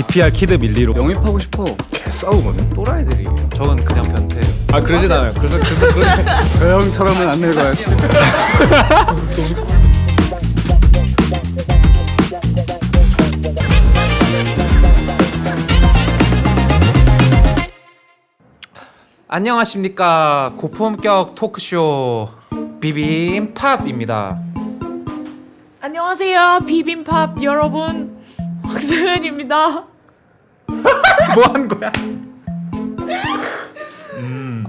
DPR 키드 밀리로 영입하고 싶어. 개 싸우거든. 또라이들이에요. 저는 그냥 변태예요. 아 그러진 않아요. 그래서 저 형처럼은 안 늙어야지. 안녕하십니까 고품격 토크쇼 비빔팝입니다. 안녕하세요 비빔밥 여러분 박소연입니다. 뭐 한 거야?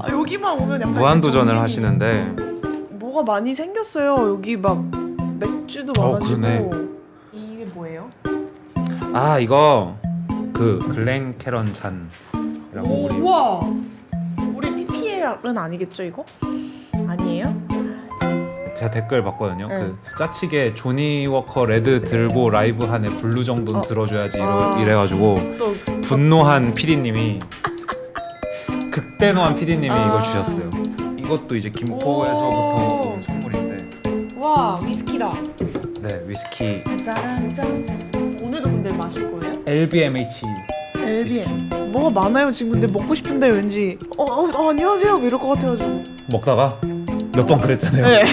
아, 여기만 오면 약간 무한도전을 정신이 하시는데 뭐가 많이 생겼어요. 여기 막 맥주도 많아지고 그러네. 이게 뭐예요? 아 이거 그 글렌캐런 잔이라고 우리 우와 우리 PPL은 아니겠죠 이거? 아니에요? 제가 댓글 봤거든요. 네. 그 짜치게 조니 워커 레드 들고 라이브 한에 블루 정도는 들어줘야지 이래가지고 또 분노한 PD님이 극대노한 PD님이 아. 이걸 주셨어요. 이것도 이제 김포에서부터 오. 온 선물인데 와 위스키다. 네 위스키 오늘도 근데 마실 거예요? LBMH LBM 뭐가 많아요 지금. 근데 먹고 싶은데 왠지 안녕하세요 뭐 이럴 것 같아가지고. 먹다가 몇 번 그랬잖아요. 네.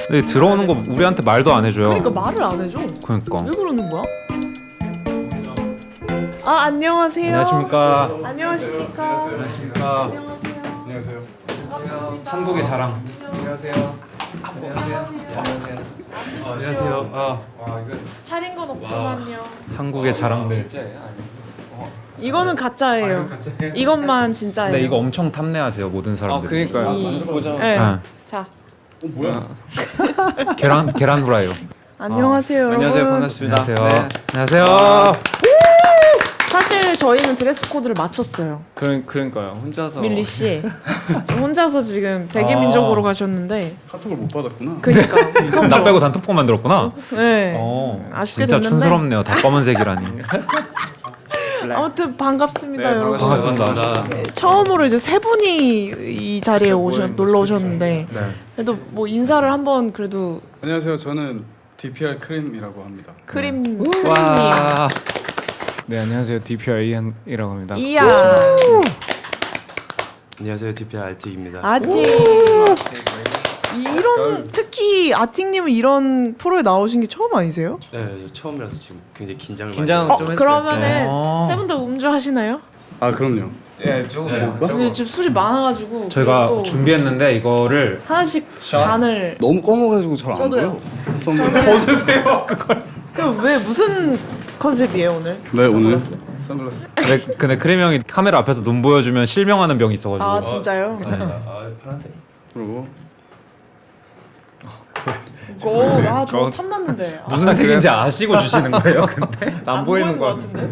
근데 들어오는 거 우리한테 말도 안 해줘요. 그러니까 말을 안 해줘. 그러니까. 왜 그러는 거야? 아 안녕하세요. 안녕하십니까. 안녕하십니까. 안녕하십니까. 안녕하세요. 안녕하세요. 한국의 자랑. 안녕하세요. 안녕하세요. 차린 건 없지만요. 한국의 자랑들. 이거는 가짜예요. 이것만 진짜예요. 근데 이거 엄청 탐내하세요 모든 사람들이. 그러니까요. 이- 보자. 네. 네. 자 뭐야? 계란 후라이요. 안녕하세요. 안녕하세요. 여러분. 반갑습니다. 안녕하세요. 네. 안녕하세요. 사실 저희는 드레스 코드를 맞췄어요. 그러니까요. 혼자서 밀리 씨 지금 혼자서 지금 대개민족으로 가셨는데. 카톡을 못 받았구나. 그러니까 나 빼고 단톡방 만들었구나. 네. 아쉽게 진짜 됐는데. 촌스럽네요. 다 검은색이라니. 아무튼 반갑습니다 네, 여러분. 반갑습니다. 네, 처음으로 이제 세 분이 이 자리에 놀러 오셨는데 네. 그래도 뭐 인사를 한번 그래도 안녕하세요. 저는 DPR 크림이라고 합니다. 크림님 와. 네 안녕하세요. DPR 이한이라고 합니다. 이야 안녕하세요. DPR 알틱입니다. 아틱 이런 특히 아틱님은 이런 프로에 나오신 게 처음 아니세요? 네, 저 처음이라서 지금 굉장히 긴장을 긴장 많이 좀 했어요. 그러면은 네. 세 분 다 음주 하시나요? 아 그럼요. 네, 조금 근데 지금 술이 많아가지고 저희가 또 준비했는데 이거를 하나씩 잔을 너무 검어가지고 잘 안 저도요. 보여. 선글라스. 벗으세요. 그럼 왜 무슨 컨셉이에요 오늘? 네 오늘 선글라스. 선글라스. 근데 크림 형이 카메라 앞에서 눈 보여주면 실명하는 병이 있어가지고. 아 진짜요? 파란색. 그리고 저거 탐났는데 무슨 색인지 아시고 주시는 거예요? 근데 안 보이는 것 같은데.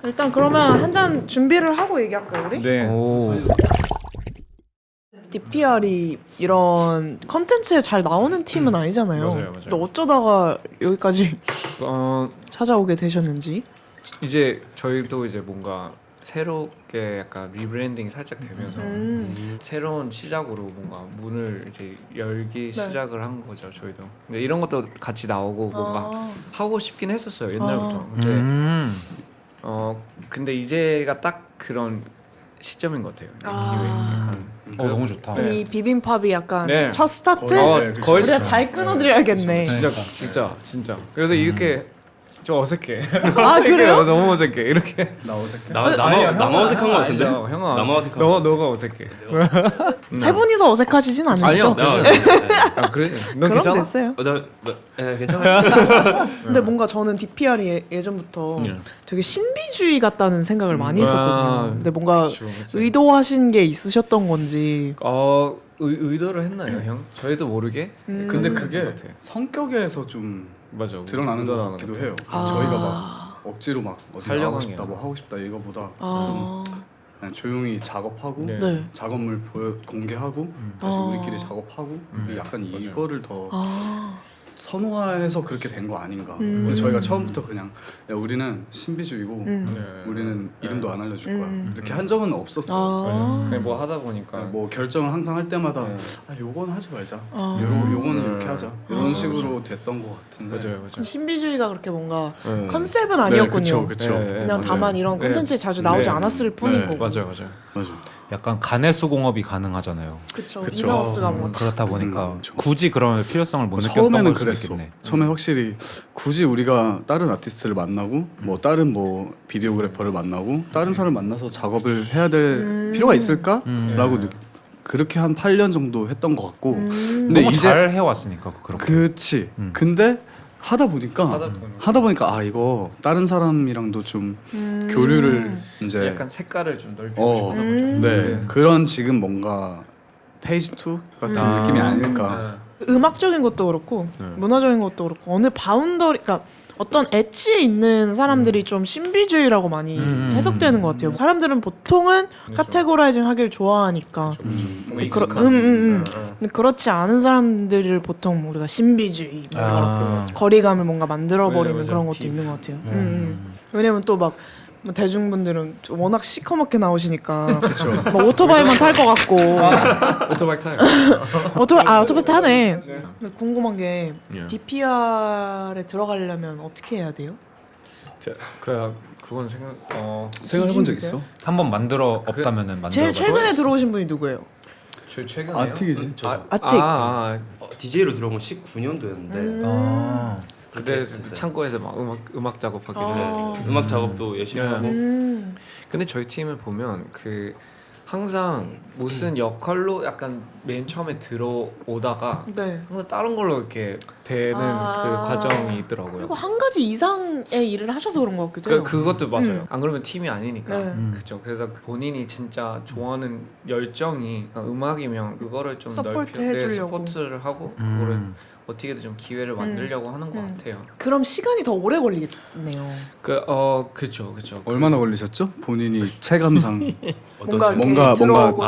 일단 그러면 한 잔 준비를 하고 얘기할까요 우리? 네. 오. DPR이 이런 컨텐츠에 잘 나오는 팀은 아니잖아요. 맞아요. 근데 어쩌다가 여기까지 찾아오게 되셨는지. 이제 저희도 이제 뭔가 새롭게 약간 리브랜딩 살짝 되면서 새로운 시작으로 뭔가 문을 이제 열기 시작을 한 거죠 저희도. 근데 이런 것도 같이 나오고 뭔가 하고 싶긴 했었어요 옛날부터. 근데 근데 이제가 딱 그런 시점인 것 같아요. 기회. 약간. 너무 좋다. 그럼 이 비빔밥이 약간 네. 첫 스타트? 거의- 네, 거의 우리가 잘 끊어드려야겠네. 진짜. 그래서 이렇게 좀 어색해. 아 그래요? 너무 어색해. 이렇게. 나 어색해. 나만 어색한 거 같은데? 아니죠, 형아. 나만 어색한 거. 너가 어색해. 세 분이서 어색하시진 않으시죠? 아니요. 나, 아 그래? 넌 그럼 괜찮아? 됐어요. 괜찮아요. 근데 뭔가 저는 DPR이 예전부터 되게 신비주의 같다는 생각을 많이 했었거든요. 근데 뭔가 그쵸. 의도하신 게 있으셨던 건지. 의도를 했나요, 형? 저희도 모르게. 근데 그게 것 같아. 성격에서 좀 맞아. 드러나는 것 의도하는 같기도 것 같아. 해요. 저희가 막 억지로 막 어디 하려고 나가고 하는 싶다 게 뭐 하고 싶다 이거보다 좀 아, 그냥 조용히 작업하고 네. 네. 작업물 공개하고 다시 아. 우리끼리 작업하고 약간 이거를 더 아, 선호해서 그렇게 된 거 아닌가. 근데 저희가 처음부터 그냥 야, 우리는 신비주의고 네. 우리는 이름도 안 알려줄 거야. 이렇게 한 적은 없었어요. 아. 그냥 뭐 하다 보니까 뭐 결정을 항상 할 때마다 네. 아 요건 하지 말자. 아. 요거는 이렇게 하자. 이런 식으로 됐던 것 같은데. 맞아요. 신비주의가 그렇게 뭔가 네. 컨셉은 아니었군요. 그쵸. 네, 그냥 맞아요. 다만 이런 네. 콘텐츠에 자주 나오지 네. 않았을 뿐인 네. 거고. 맞아요. 맞아. 약간 간해수 공업이 가능하잖아요. 그쵸. 그쵸. 인하우스가 뭐 그렇다 보니까 그쵸. 굳이 그런 필요성을 못 느꼈던 처음에는 걸 수도 그랬어. 있겠네. 처음에 확실히 굳이 우리가 다른 아티스트를 만나고 뭐 다른 뭐 비디오그래퍼를 만나고 다른 사람을 만나서 작업을 해야 될 필요가 있을까?라고 그렇게 한 8년 정도 했던 것 같고. 근데 너무 이제 잘 해왔으니까 그런 거. 그치. 근데 하다 보니까 하다 보니까. 아 이거 다른 사람이랑도 좀 교류를 이제 약간 색깔을 좀 넓히고 어, 싶었나 보죠. 네 그런 지금 뭔가 페이지 2 같은 느낌이 아닐까. 음악적인 것도 그렇고 문화적인 것도 그렇고 어느 바운더리, 그러니까 어떤 엣지에 있는 사람들이 좀 신비주의라고 많이 해석되는 것 같아요. 사람들은 보통은 카테고라이징 하길 좋아하니까. 근데 근데 그렇지 않은 사람들을 보통 우리가 신비주의, 뭔가 거리감을 뭔가 만들어버리는 맞아요. 그런 것도 있는 것 같아요. 왜냐면 또 막 대중분들은 워낙 시커멓게 나오시니까 막 오토바이만 탈 것 같고 오토바이 타요. 오토바이 타네. 궁금한 게 예. DPR에 들어가려면 어떻게 해야 돼요? 그건 생각해본 적 기준 있어? 한번 만들어 없다면은 만들어. 제일 최근에 들어오신 분이 누구예요? 저 최근에 아틱이지. 아틱. DJ로 들어온 건 19년도였는데 아, 그때 됐어요. 창고에서 막 음악 작업하기 아. 전에. 음악 작업도 열심히 네. 하고 근데 저희 팀을 보면 항상 무슨 역할로 약간 맨 처음에 들어오다가 네. 항상 다른 걸로 이렇게 되는 아. 그 과정이 있더라고요. 그리고 한 가지 이상의 일을 하셔서 그런 것 같기도 해요. 그것도 맞아요. 안 그러면 팀이 아니니까. 네. 그렇죠. 그래서 본인이 진짜 좋아하는 열정이 그러니까 음악이면 그거를 좀 서포트 넓혀 해주려고. 서포트를 하고 그거를 어떻게든 좀 기회를 만들려고 하는 것 같아요. 그럼 시간이 더 오래 걸리겠네요. 그렇죠. 얼마나 걸리셨죠? 본인이 체감상 뭔가 이렇게 뭔가 들어오고 뭔가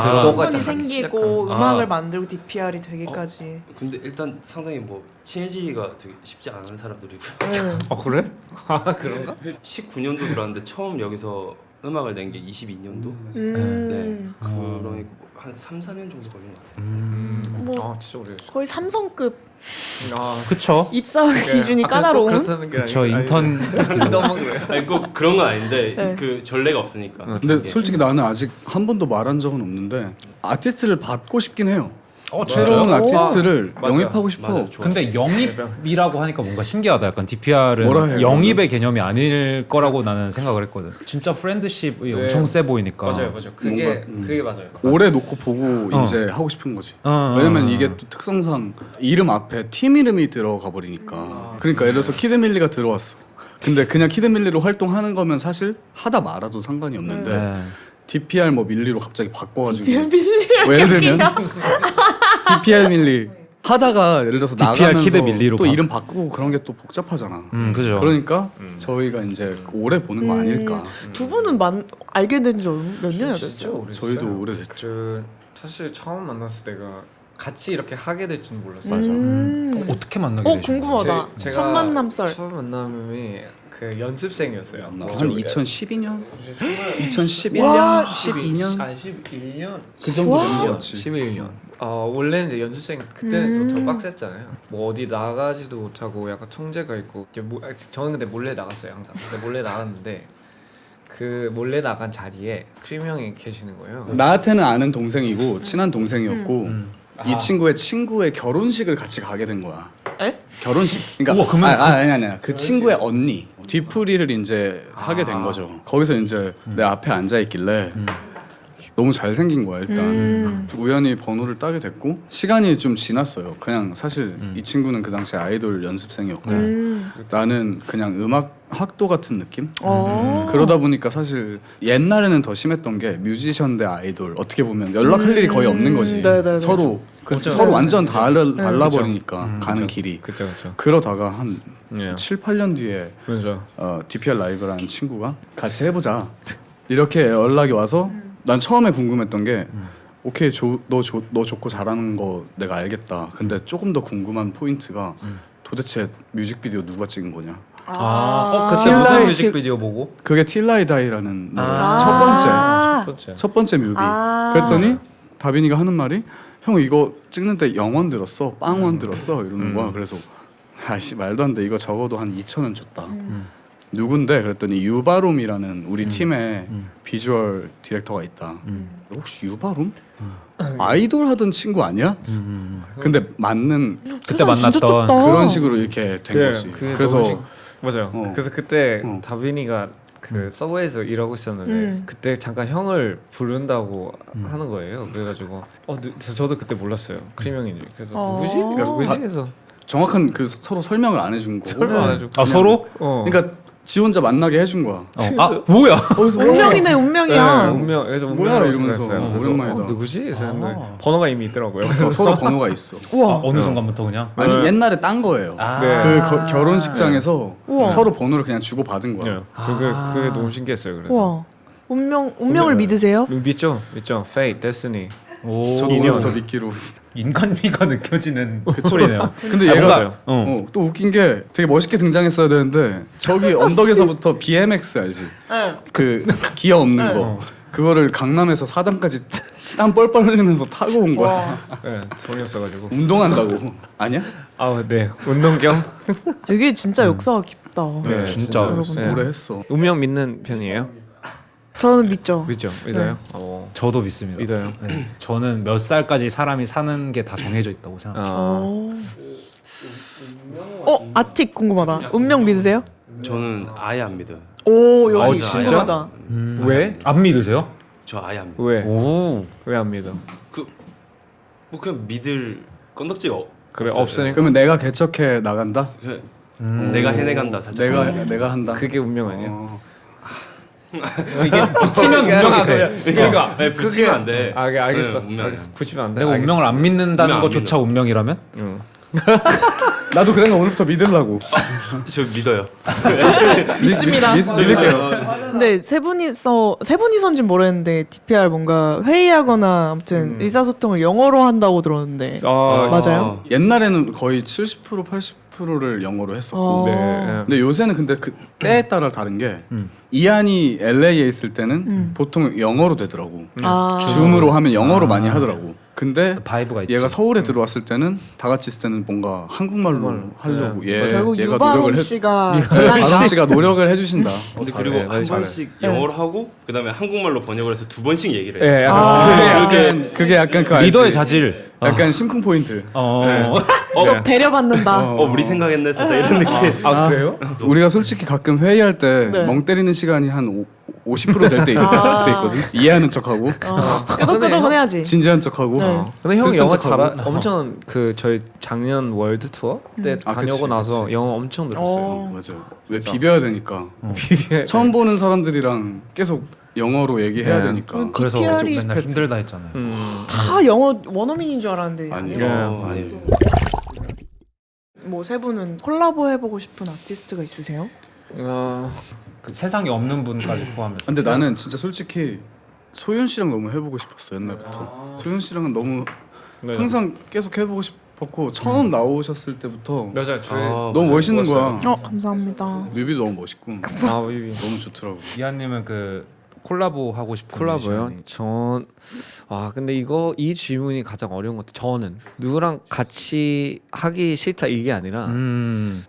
친분이 시작하기 생기고 시작하는. 음악을 만들고 DPR이 되기까지. 근데 일단 상당히 뭐 친해지기가 되게 쉽지 않은 사람들이고요. 네. 그래? 그런가? 19년도 들어왔는데 처음 여기서 음악을 낸 게 22년도. 네. 그러니까 한 3, 4년 정도 걸린 것 같아요. 뭐 진짜 오래됐어. 거의 삼성급 그쵸. 입사 기준이 까다로운. 그렇다는 게 그쵸. 아니고. 인턴 너무 그래. 아니 꼭 그런 건 아닌데 네. 그 전례가 없으니까. 근데 그게. 솔직히 나는 아직 한 번도 말한 적은 없는데 아티스트를 받고 싶긴 해요. 진짜요? 새로운 아티스트를 맞아요. 영입하고 싶어. 맞아요. 좋아요. 근데 영입이라고 하니까 뭔가 신기하다. 약간 뭐라 DPR은 해요, 영입의 개념이 아닐 거라고 나는 생각을 했거든. 진짜 프렌드십이 네. 엄청 세 보이니까. 맞아요. 그게 맞아요. 오래 놓고 보고 이제 하고 싶은 거지. 어. 왜냐면 이게 또 특성상 이름 앞에 팀 이름이 들어가 버리니까. 그러니까 예를 들어서 키드밀리가 들어왔어. 근데 그냥 키드밀리로 활동하는 거면 사실 하다 말아도 상관이 없는데 네. DPR 뭐 밀리로 갑자기 바꿔가지고 DPR 밀리를 뭐 예를 들면 DPR 밀리 하다가 예를 들어서 DPR 나가면서 키드 밀리로 또 이름 바꾸고 그런 게 또 복잡하잖아. 그죠. 그러니까 저희가 이제 오래 보는 거 아닐까. 두 분은 알게 된 지 몇 년이나 진짜 됐어요? 오래됐어요. 저희도 오래됐죠. 사실 처음 만났을 때가 같이 이렇게 하게 될 줄은 몰랐어요. 어떻게 만나게 되신 거예요? 궁금하다. 첫 만남 썰. 처음 만남이 그 연습생이었어요. 한 2012년? 2011년? 와, 12년? 11년? 그 정도 와. 된 거였지. 11년. 원래는 이제 연습생 그때는 더 빡셌잖아요. 뭐 어디 나가지도 못하고 약간 통제가 있고 저는 근데 몰래 나갔어요 항상. 근데 몰래 나갔는데 그 몰래 나간 자리에 크림 형이 계시는 거예요. 나한테는 아는 동생이고 친한 동생이었고 이 친구의 친구의 결혼식을 같이 가게 된 거야. 에? 결혼식. 그러니까 우와, 그러면 아니. 그 친구의 언니 뒤풀이를 이제 하게 된 거죠. 거기서 이제 내 앞에 앉아 있길래 너무 잘생긴 거야 일단. 우연히 번호를 따게 됐고 시간이 좀 지났어요. 그냥 사실 이 친구는 그 당시 아이돌 연습생이었고 나는 그냥 음악 학도 같은 느낌? 그러다 보니까 사실 옛날에는 더 심했던 게 뮤지션 대 아이돌 어떻게 보면 연락할 일이 거의 없는 거지. 네네네. 서로 그렇죠. 서로 완전 달라버리니까 가는 그쵸. 길이. 그쵸. 그러다가 한 예. 7, 8년 뒤에 그죠. DPR 라이브라는 친구가 같이 해보자 이렇게 연락이 와서 난 처음에 궁금했던 게 오케이 너 좋고 잘하는 거 내가 알겠다. 근데 조금 더 궁금한 포인트가 도대체 뮤직비디오 누가 찍은 거냐. 그때 틸라이- 무슨 뮤직비디오 보고? 그게 틸라이다이라는 노래였어. 아. 첫 번째 뮤비. 아. 그랬더니 다빈이가 하는 말이 형 이거 찍는데 0원 들었어, 빵원 들었어 이러는 거야. 그래서 아씨 말도 안 돼. 이거 적어도 한 2,000원 줬다. 누군데? 그랬더니 유바룸이라는 우리 팀의 비주얼 디렉터가 있다. 혹시 유바룸? 아이돌 하던 친구 아니야? 근데 근데 맞는 그때 세상 진짜 만났던 좁다. 그런 식으로 이렇게 된 거지. 그래서 맞아요. 어. 그래서 그때 어. 다빈이가 그 서브웨이에서 일하고 있었는데 그때 잠깐 형을 부른다고 하는 거예요. 그래가지고 저도 그때 몰랐어요. 크림 형인지. 그래서 누구지? 누구지? 해서 정확한 그 서로 설명을 안 해준 거고. 설명 안 해주고 아 서로? 그러니까 지 혼자 만나게 해준 거야. 아 뭐야? 운명이네 운명이야. 운명. 그래서 뭐야, 운명을 이러면서. 생각했어요. 그래서 오랜만이다. 누구지? 그래서 했는데 번호가 이미 있더라고요. 서로 번호가 있어. 우와. 어느 순간부터 그냥? 아니 네. 옛날에 딴 거예요. 네. 그 결혼식장에서 우와. 서로 번호를 그냥 주고 받은 거야. 네. 그게 너무 신기했어요. 그래서 우와. 운명을 믿으세요? 믿죠. Fate, Destiny. 오, 저도 오늘부터 믿기로. 인간미가 느껴지는 소리네요. 근데 아, 얘가 뭔가, 어. 또 웃긴 게 되게 멋있게 등장했어야 되는데 저기 언덕에서부터 BMX 알지? 그 기어 없는 거. 그거를 강남에서 사당까지 땀 뻘뻘 흘리면서 타고 온 거야. 네, 돈이 없어가지고. 운동한다고. 아니야? 네. 운동 겸. 되게 진짜 역사가 깊다. 네, 진짜. 여러분. 오래 했어. 운명 믿는 편이에요? 저는 믿죠. 믿죠. 믿어요. 저도 믿습니다. 믿어요. 네. 저는 몇 살까지 사람이 사는 게 다 정해져 있다고 생각해요. 아틱 궁금하다. 운명 믿으세요? 저는 아예 안 믿어요. 오 여기 진짜? 궁금하다. 왜? 안 믿으세요? 저 아예 안 믿어요. 왜? 오. 왜 안 믿어? 뭐 그냥 믿을 건덕지가 그래 없어요. 없으니까. 그러면 내가 개척해 나간다? 그냥 내가 해내간다 살짝. 내가 한다. 그게 운명 아니야? 이게 붙이면 운명이 돼. 그러니까 네, 붙이면 안 돼. 그게 알겠어. 네, 운명 아니야. 붙이면 안 돼. 내가 운명을 안 믿는다는 운명 안 것조차 운명이라면? 응. 나도 그래서 오늘부터 믿으려고. 저 믿어요. 믿습니다. 믿을게요. 근데 세 분이서인지 모르겠는데 DPR 뭔가 회의하거나 아무튼 의사소통을 영어로 한다고 들었는데 맞아요? 옛날에는 거의 70% 80%를 영어로 했었고. 네. 근데 요새는 근데 그 때에 따라 다른 게 이안이 LA에 있을 때는 보통 영어로 되더라고. 아. 줌으로 하면 영어로 많이 하더라고. 근데 바이브가 있지. 얘가 서울에 들어왔을 때는 다 같이 있을 때는 뭔가 한국말로 하려고 결국 얘가 유바롬 노력을 씨가 바람 씨가 노력을 해주신다. 근데 잘해, 그리고 한 잘해. 번씩 영어로 하고 그다음에 한국말로 번역을 해서 두 번씩 얘기를 해요. 예, 약간 그게 약간 그 알지? 리더의 자질. 약간 심쿵 포인트. 또 배려받는다. 우리 생각했네 살짝 이런 느낌. 그래요? 우리가 솔직히 가끔 회의할 때 네. 멍 때리는 시간이 한 50% 될 때 있거든. 이해하는 척하고 끄덕끄덕은 해야지. 진지한 척하고. 네. 근데 형 슬픈 영어 척하고. 엄청 저희 작년 월드 투어 때 아, 다녀오고 그치, 나서 그치. 영어 엄청 늘었어요. 맞아. 왜 비벼야 되니까. 비비해. 처음 보는 사람들이랑 계속 영어로 얘기해야 네. 되니까. 그래서 DPR 이 맨날 힘들다 했잖아요. 다 영어 원어민인 줄 알았는데 아니요. 예. 아니요. 뭐 세 분은 콜라보 해보고 싶은 아티스트가 있으세요? 그 세상에 없는 분까지 포함해서. 근데 나는 진짜 솔직히 소윤 씨랑 너무 해보고 싶었어 옛날부터. 소윤 씨랑은 너무 항상 계속 해보고 싶었고 처음 나오셨을 때부터 맞아. 너무 멋있는 거야. 감사합니다. 뮤비도 너무 멋있고 비비. 너무 좋더라고. 이한님은 그 콜라보 하고 싶은 콜라보요? 뮤지션이- 근데 이 질문이 가장 어려운 것 같아요. 저는 누구랑 같이 하기 싫다 이게 아니라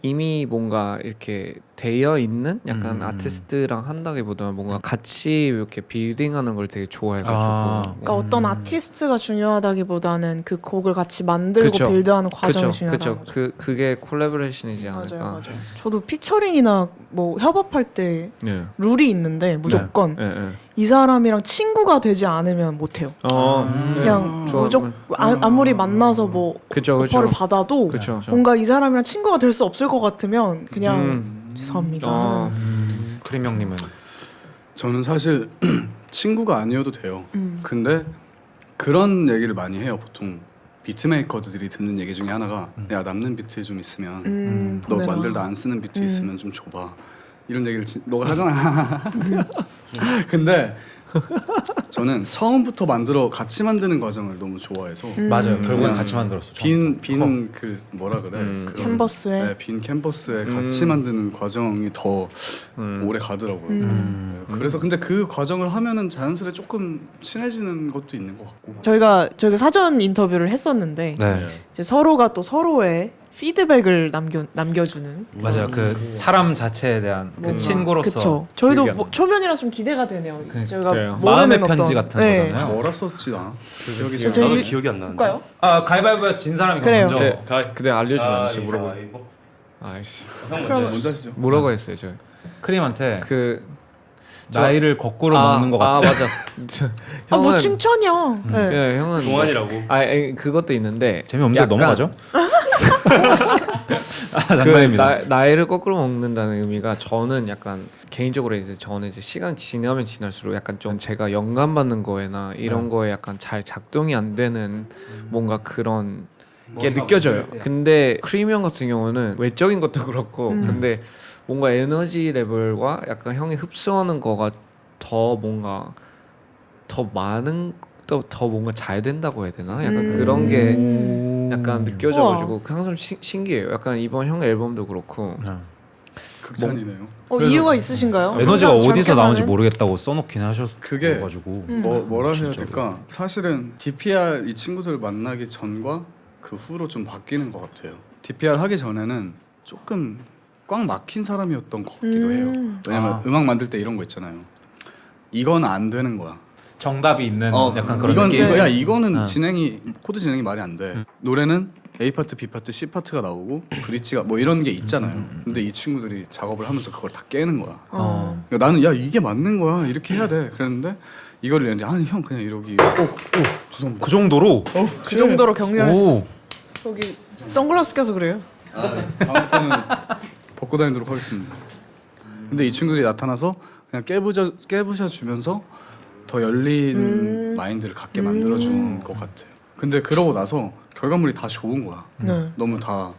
이미 뭔가 이렇게 되어 있는 약간 아티스트랑 한다기보다는 뭔가 같이 이렇게 빌딩하는 걸 되게 좋아해가지고. 그러니까 어떤 아티스트가 중요하다기보다는 그 곡을 같이 만들고 그쵸. 빌드하는 과정이 그쵸, 중요하다는 그쵸. 거죠. 그게 콜라보레이션이지 않을까. 맞아요. 저도 피처링이나 뭐 협업할 때 예. 룰이 있는데 무조건 예, 예. 이 사람이랑 친구가 되지 않으면 못해요. 그냥 좋아. 무조건 아무리 만나서 뭐 그쵸, 그쵸. 오퍼를 받아도 그쵸. 뭔가 이 사람이랑 친구가 될 수 없을 것 같으면 그냥 죄송합니다 하는. 크림 형님은 저는 사실 친구가 아니어도 돼요. 근데 그런 얘기를 많이 해요. 보통 비트메이커들이 듣는 얘기 중에 하나가 야 남는 비트 좀 있으면 너 보내라. 만들다 안 쓰는 비트 있으면 좀 줘봐. 이런 얘기를 너가 하잖아. 근데 저는 처음부터 같이 만드는 과정을 너무 좋아해서 맞아요. 결국엔 그냥 같이 만들었어. 빈 그 뭐라 그래 그런, 캔버스에? 네, 빈 캔버스에 같이 만드는 과정이 더 오래 가더라고요. 네, 그래서 근데 그 과정을 하면은 자연스레 조금 친해지는 것도 있는 것 같고. 저희가 사전 인터뷰를 했었는데 네. 이제 서로가 또 서로의 피드백을 남겨주는. 맞아요. 그 사람 자체에 대한 그 뭔가, 친구로서 그쵸. 저희도 기억이 안 뭐, 초면이라 좀 기대가 되네요. 저희가 그래요. 마음의 모르는 편지 어떤- 같은 네. 거잖아요. 뭐라 썼지 나 기억이 저- 잘 안 나도 나. 기억이 안 나는데. 볼까요? 아 가위바위보에서 진 사람이 그래요. 먼저. 네, 그때 알려주면 안 되지 물어보. 아이씨. 먼저 하시죠. 뭐라고 했어요 저? 크림한테 그 나이를 거꾸로 먹는 것 같아. 맞아. 뭐 형은- 칭찬이야. 네. 예, 형은 동안이라고. 아니 그것도 있는데 재미없는데 약간 넘어가죠. 그 장난입니다. 나이를 거꾸로 먹는다는 의미가 저는 약간 개인적으로 이제 저는 이제 시간 지나면 지날수록 약간 좀 제가 영감 받는 거에나 이런 거에 약간 잘 작동이 안 되는 뭔가 그런 게 느껴져요. 근데 크림이 형 같은 경우는 외적인 것도 그렇고 근데 뭔가 에너지 레벨과 약간 형이 흡수하는 거가 더 뭔가 더 많은 더 뭔가 잘 된다고 해야 되나? 약간 그런 게 약간 느껴져가지고 항상 신기해요. 약간 이번 형 앨범도 그렇고 극찬이네요. 이유가 있으신가요? 에너지가 항상 어디서 젊게 나오는지 사는? 모르겠다고 써놓긴 그게 하셔가지고 뭐라 해야 진짜로. 될까? 사실은 DPR 이 친구들을 만나기 전과 그 후로 좀 바뀌는 것 같아요. DPR 하기 전에는 조금 꽉 막힌 사람이었던 것 같기도 해요. 왜냐면 음악 만들 때 이런 거 있잖아요. 이건 안 되는 거야. 정답이 있는 약간 그런 이건 느낌. 이거는 어. 코드 진행이 말이 안 돼. 노래는 A 파트, B 파트, C 파트가 나오고 브릿지가 뭐 이런 게 있잖아요. 근데 이 친구들이 작업을 하면서 그걸 다 깨는 거야. 그러니까 나는 야 이게 맞는 거야 이렇게 해야 돼. 그랬는데 이거를 이제 아니 형 그냥 이러기. 죄송합니다. 그 정도로. 그 정도로 격렬했어. 오. 여기 선글라스 껴서 그래요. 다음부터는 벗고 다니도록 하겠습니다. 근데 이 친구들이 나타나서 그냥 깨부셔 주면서 더 열린 마인드를 갖게 만들어준 것 같아요. 근데 그러고 나서 결과물이 다 좋은 거야. 네. 너무 다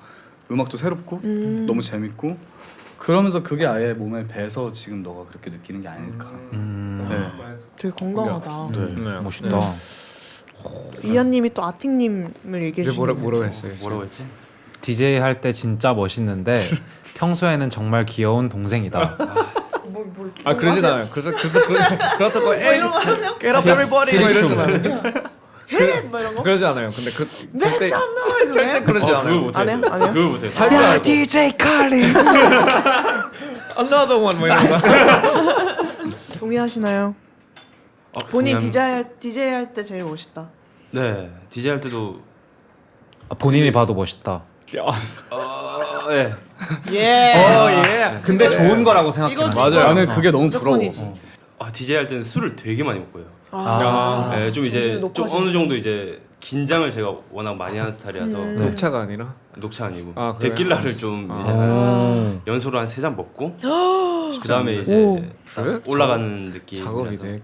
음악도 새롭고 너무 재밌고 그러면서 그게 아예 몸에 배서 지금 너가 그렇게 느끼는 게 아닐까. 네. 되게 건강하다. 네. 멋있다. 이한님이 또 아팅님을 얘기해 이제 주시는 뭐라고 했어요? 뭐라고 했지? DJ 할 때 진짜 멋있는데 평소에는 정말 귀여운 동생이다. 아 그러진 않아요. 그렇다고 이런 거 하세요? Get up everybody. 뭐 이러진 않아요. Hit it! 뭐 이런 거? 그러지 않아요. 근데 Next time noise! 절대 그러지 그걸 않아요. 못해. 안 해요? 안 해요? 그걸 못해. 야 DJ 칼리. Another one 뭐 이런 거. 동의하시나요? 본인 DJ 할 때 제일 멋있다. 네, DJ 할 때도 본인이 봐도 멋있다. 네. 예. 근데 좋은 거라고 생각해. 이거지. 맞아요. 나는 그게 너무 부러워. 무조건이지. DJ 할 때는 술을 되게 많이 먹고요. 아. 네, 좀 이제 정신이 좀 높아지네. 어느 정도 이제 긴장을 제가 워낙 많이 하는 스타일이라서 녹차가 아니라 녹차 아니고 아, 그래요? 데킬라를 좀 이제 오. 연소로 한 3잔 먹고 그 다음에 이제 오. 딱 그래? 올라가는 느낌. 작업이 돼.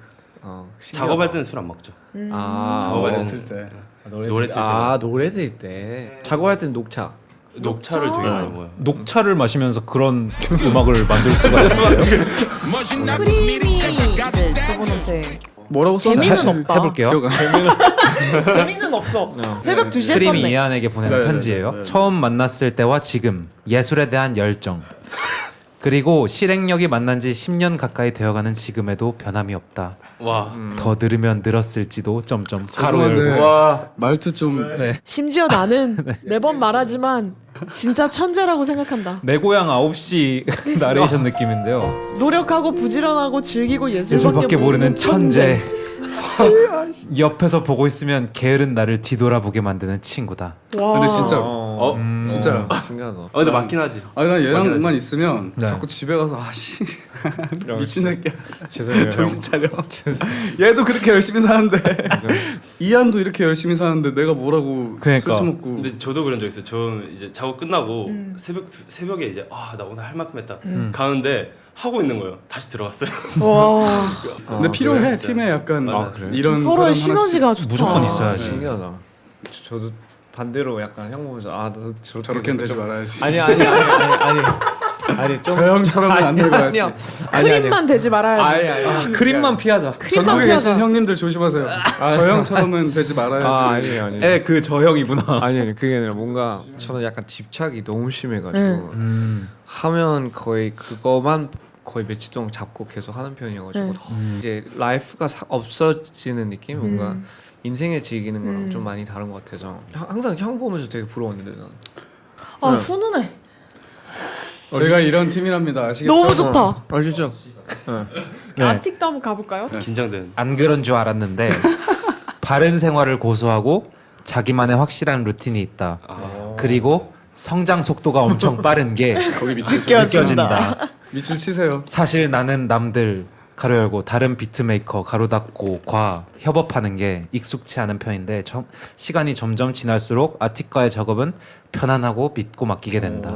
작업할 때는 술 안 먹죠. 아 작업할 노래 때는 틀 때. 노래 틀 때. 노래 들 때. 작업할 때는 녹차. 녹차를 되게 많이 먹어요. 녹차를 마시면서 그런 음악을 만들 수가 있어요. 크림이 이제 저분한테 뭐라고 썼는지 재미는 사실 없다. 해볼게요. 기억 안 나. 재미는 없어. 새벽 2시에 크림이 썼네. 이한에게 보내는 네, 편지예요. 네, 네. 처음 만났을 때와 지금 예술에 대한 열정. 그리고 실행력이 만난 지 10년 가까이 되어가는 지금에도 변함이 없다. 와. 더 늘으면 늘었을지도 점점 죄송한데 가로 열고. 와. 말투 좀 심지어 나는 매번 말하지만 진짜 천재라고 생각한다. 내 고향 9시 나레이션 느낌인데요. 노력하고 부지런하고 즐기고 예술밖에 모르는 천재. 옆에서 보고 있으면 게으른 나를 뒤돌아보게 만드는 친구다. 와. 근데 진짜 진짜 진짜요. 신기하다. 근데 맞긴 하지. 아니 난 얘랑만 있으면 네. 자꾸 집에 가서 아씨 미친 새끼야 죄송해요. 정신 차려. 얘도 그렇게 열심히 사는데 이한도 이렇게 열심히 사는데 내가 뭐라고 그러니까. 술 처먹고. 근데 저도 그런 적 있어요. 저는 이제 작업 끝나고 새벽에 이제 나 오늘 할 만큼 했다. 가는데 하고 있는 거예요. 다시 들어갔어요. 와. 근데 필요해 그래, 진짜. 팀에 약간 아, 그래? 이런 서로의 사람 하나씩. 시너지가 좋다. 무조건 있어야지. 신기하다. 저도 반대로 약간 형 보면서 너 저렇게는 되지 말아야지. 아니 아니 좀 저 형처럼은 안 되고 야지. 크림만 되지 말아야지. 크림만 피하자. 크림만 전국에 계신 피하자. 형님들 조심하세요. 저 형처럼은 되지 말아야지. 아니에요. 에 그 저 형이구나. 아니 그게 아니라 뭔가 저는 약간 집착이 너무 심해가지고 네. 하면 거의 그거만 거의 며칠 동안 잡고 계속 하는 편이어가지고 이제 라이프가 없어지는 느낌 뭔가 인생을 즐기는 거랑 좀 많이 다른 것 같아서 항상 형 보면서 되게 부러웠는데 난 아 훈훈해. 제가 이런 팀이랍니다. 아시겠죠? 너무 좋다. 아 진짜 네. 아틱도 한번 가볼까요? 긴장되는. 안 그런 줄 알았는데 바른 생활을 고수하고 자기만의 확실한 루틴이 있다. 그리고 성장 속도가 엄청 빠른 게 느껴진다. 밑줄 치세요. 사실 나는 남들 가로 열고 다른 비트메이커 가로 닫고 과 협업하는 게 익숙치 않은 편인데 시간이 점점 지날수록 아틱과의 작업은 편안하고 믿고 맡기게 된다.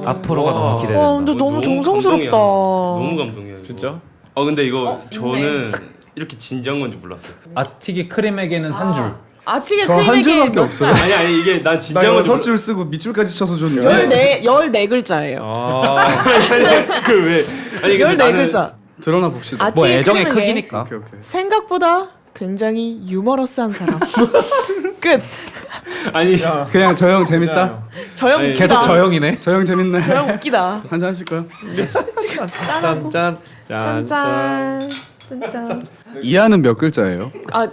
앞으로가 너무 기대된다. 와 근데 너무 정성스럽다. 너무 감동이야. 이거. 진짜? 근데 이거 저는 이렇게 진지한 건지 몰랐어요. 아틱이 크림에게는 한 줄. 아틱의 저 한 크림에게 줄밖에 몇 없어요. 아니 이게 난 나 진지한 이거 건지 첫 줄 쓰고 밑줄까지 쳐서 줬는데 14글자예요. 그왜 아니 근데 14글자. 드러나 봅시다. 아틱의 뭐 애정의 크림에게 크기니까. 오케이 오케이. 생각보다 굉장히 유머러스한 사람. 끝. 아니 그냥 저 형 재밌다. 저 형 아니, 웃기다. 계속 저 형이네. 저 형 재밌네. 저 형 웃기다. 한잔 하실까요? 짠하고. 짠짠 짠짠. 짠짠. 이하는 몇 글자예요? 아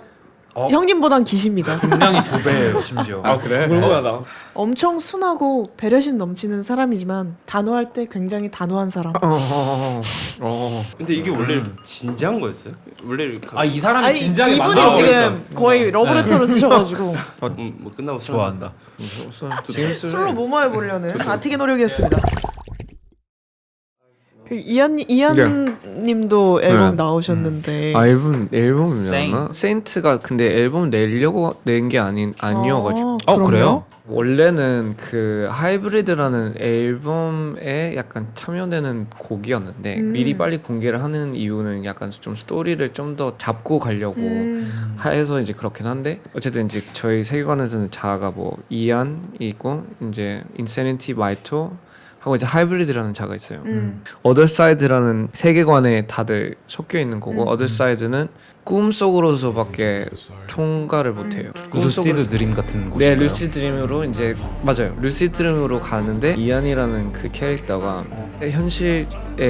형님보단 기십니다. 분량이 2배예요 심지어. 그래? 궁금하다. 엄청 순하고 배려심 넘치는 사람이지만 단호할 때 굉장히 단호한 사람. 근데 이게 원래 이렇게 진지한 거였어요? 원래 이렇게 이 사람이 아니 진지하게 이분이 만나고 지금 거의 러브레터를 쓰셔가지고 뭐 끝나고 술 좋아한다. 지금 술로 무마해 보려는 아틱의 노력이었습니다. 그리고 이한님도 앨범 네. 나오셨는데 앨범이었나? 세인트가 근데 앨범 내려고 낸 게 아니어가지고 그래요? 원래는 그 하이브리드라는 앨범에 약간 참여되는 곡이었는데 미리 빨리 공개를 하는 이유는 약간 좀 스토리를 좀 더 잡고 가려고 해서 이제 그렇긴 한데 어쨌든 이제 저희 세계관에서는 자아가 뭐 이안이 있고 이제 인세니티 마이토 하고 이제 하이브리드라는 자가 있어요. 어더사이드라는 세계관에 다들 섞여 있는 거고 어더사이드는 꿈속으로서밖에 통과를 못해요. 루시드 드림 같은 네, 곳인가요? 루시드 드림으로 이제 맞아요. 루시드 드림으로 가는데 이안이라는 그 캐릭터가 현실에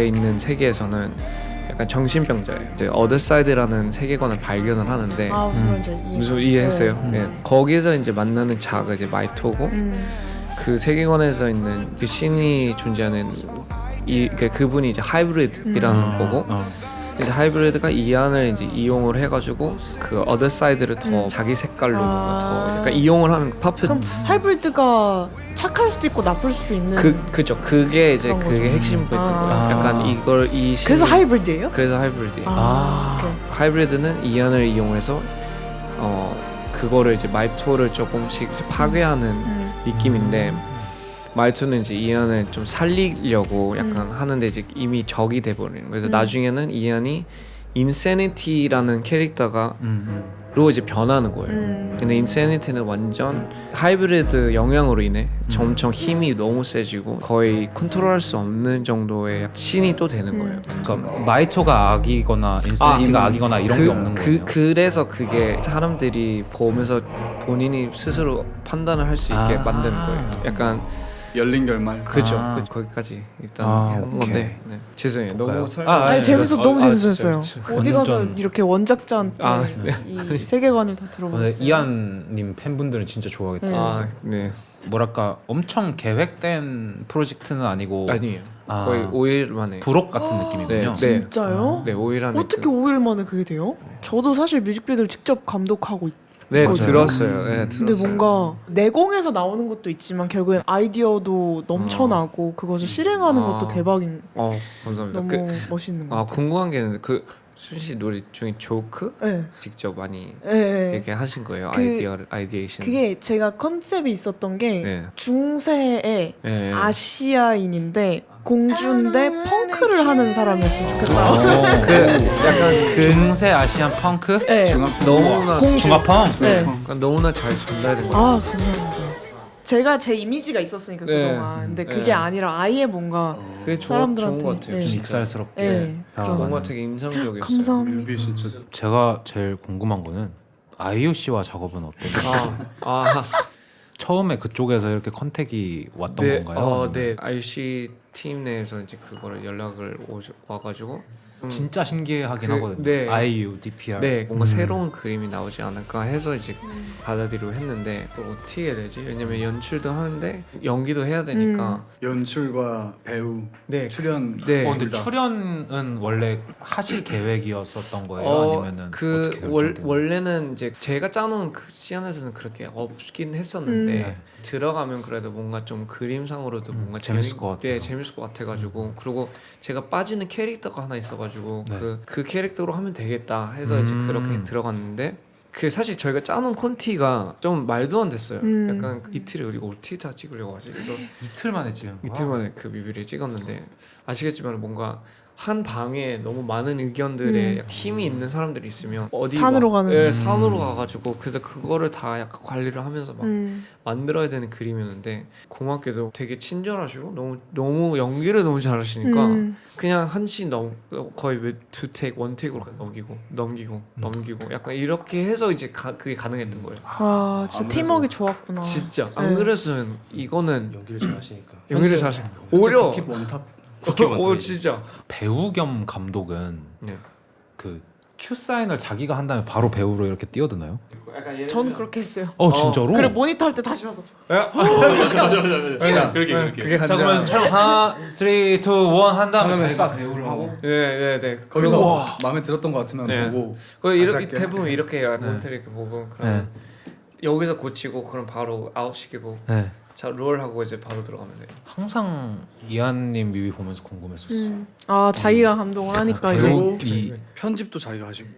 있는 세계에서는 약간 정신병자예요. 이제 어더사이드라는 세계관을 발견을 하는데 아 무슨 무슨 이해했어요? 네. 거기서 이제 만나는 자가 이제 마이토고 그 세계관에서 있는 그 신이 존재하는 그분이 이제 하이브리드라는 거고 이제 하이브리드가 이안을 이제 이용을 해가지고 그 어더 사이드를 더 자기 색깔로 뭔가 더 약간 이용을 하는 파펫. 그럼 하이브리드가 착할 수도 있고 나쁠 수도 있는. 그죠. 그게 이제 그런 그게 거죠. 핵심 포인트인 거예요. 아. 약간 이걸 이 신이 그래서 하이브리드예요? 그래서 하이브리드예요. 오케이. 하이브리드는 이안을 이용해서 그거를 이제 마이토를 조금씩 이제 파괴하는 느낌인데 마이토는 이제 이안을 좀 살리려고 약간 하는데 이제 이미 적이 돼버리는 거예요. 그래서 나중에는 이안이 인세니티라는 캐릭터가 로 이제 변하는 거예요. 근데 인세니티는 완전 하이브리드 영향으로 인해 점점 힘이 너무 세지고 거의 컨트롤할 수 없는 정도의 신이 또 되는 거예요. 그러니까 마이토가 악이거나 인세니티가 악이거나 이런 게 없는 거예요. 그래서 그게 사람들이 보면서 본인이 스스로 판단을 할 수 있게 만드는 거예요. 약간 열린 결말. 그죠. 아. 거기까지 일단 아, 한 오케이. 건데 네. 죄송해요. 너무 아니 재밌어 너무 재밌었어요. 진짜. 어디 가서 완전- 이렇게 원작자한테 아, 이 세계관을 다 들어봤어요. 이한님 팬분들은 진짜 좋아하겠다. 네. 네. 뭐랄까 엄청 계획된 프로젝트는 아니고 아니에요. 아. 거의 5일 만에. 부록 같은 느낌이군요. 네. 진짜요? 네, 5일 안에. 어떻게 5일 만에 그게 돼요? 저도 사실 뮤직비디오를 직접 감독하고 네, 맞아요. 들었어요. 네, 근데 들었어요. 뭔가 내공에서 나오는 것도 있지만 결국엔 아이디어도 넘쳐나고 그것을 실행하는 것도 대박인 감사합니다. 너무 멋있는 것 같아요. 궁금한 게 있는데 그 순씨 노래 중에 조크 네. 직접 많이 네. 이렇게 하신 거예요. 아이디에이션. 그게 제가 컨셉이 있었던 게 네. 중세의 네. 아시아인인데 공주인데 펑크를 하는 사람이었으면 좋겠다. 그 약간 그 중세 아시안 펑크? 네. 너무나 공주. 중화펑? 네. 너무나 잘 전달된 거. 아 감사합니다. 제가 제 이미지가 있었으니까 네. 그동안. 근데 그게 네. 아니라 아예 뭔가 그게 사람들한테, 좋은 것 같아요. 네. 진짜. 익살스럽게 네, 다가가는. 뭔가 되게 인상적이었어요. 감사합니다. 뮤비 진짜 제가 제일 궁금한 거는 아이유 씨와 작업은 어떤가요? 아, 처음에 그쪽에서 이렇게 컨택이 왔던 건가요? 네. IC 팀 내에서 이제 그거를 연락을 와가지고 진짜 신기하긴 그- 하거든요. 네. 아이유, DPR. 네, 뭔가 새로운 그림이 나오지 않을까 해서 이제 받아들이려 했는데 그걸 어떻게 해야 되지? 왜냐면 연출도 하는데 연기도 해야 되니까 연출과 배우 네, 출연 네. 근데 둘 다. 출연은 원래 하실 계획이었었던 거예요? 아니면은 그 어떻게 결정된 원래는 이제 제가 짜놓은 그 시안에서는 그렇게 없긴 했었는데 네. 들어가면 그래도 뭔가 좀 그림상으로도 뭔가 재밌을 것 같아요. 네, 재밌을 것 같아가지고 그리고 제가 빠지는 캐릭터가 하나 있어가지고 네. 그 캐릭터로 하면 되겠다 해서 이제 그렇게 들어갔는데 그 사실 저희가 짜놓은 콘티가 좀 말도 안 됐어요. 약간 이틀에 우리가 어떻게 다 찍으려고 하지? 이거 이틀 만에 지금 이틀 만에 그 뮤비를 찍었는데 아시겠지만 뭔가 한 방에 너무 많은 의견들에 약간 힘이 있는 사람들이 있으면 어디 산으로 막- 가는. 네, 산으로 가가지고 그래서 그거를 다 약간 관리를 하면서 막 만들어야 되는 그림이었는데 고맙게도 되게 친절하시고 너무 연기를 너무 잘하시니까 그냥 한씬 거의 두 테이크 원 테이크로 넘기고 약간 이렇게 해서 이제 그게 가능했던 거예요. 와 진짜 아무래도 팀워크 좋았구나. 진짜 안 네. 그랬으면 이거는 연기를 잘하시니까. 연기를 잘하시 오히려 킵 원탑 오 진짜 배우 겸 감독은 네. 그 큐 사인을 자기가 한 다음에 바로 배우로 이렇게 뛰어드나요? 저는 그렇게 했어요. 진짜로? 그리고 모니터 할 때 다시 와서 그게 자 그러면 촬영 하나, 3, 2, 1 한 다음에 하면 자기가 싹 배우를 하고 네네네 거기서 마음에 들었던 것 같으면 네. 보고 그 다시 이렇게 할게. 대부분 이렇게 해요. 네. 몬테를 이렇게 보고 그럼 여기서 고치고 그럼 바로 아웃시키고 네. 자 롤하고 이제 바로 들어가면 돼요. 항상 이한님 뮤비 보면서 궁금했었어. 아 자기가 감동을 하니까 이제 그리고 이 편집도 자기가 하시고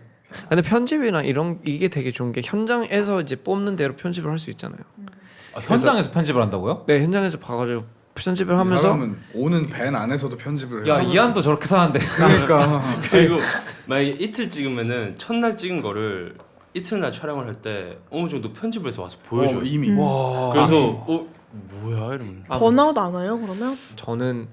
근데 편집이나 이게 되게 좋은 게 현장에서 이제 뽑는 대로 편집을 할 수 있잖아요. 현장에서 편집을 한다고요? 네 현장에서 봐가지고 편집을 이 하면서 사람은 오는 밴 안에서도 편집을 야 해요. 이한도 저렇게 사는데. 그러니까 그리고 만약에 이틀 찍으면은 첫날 찍은 거를 이틀날 촬영을 할 때 어느 정도 편집을 해서 와서 보여줘요. 이미 와. 그래서 뭐야 이러면. 번아웃 안 와요 그러면? 저는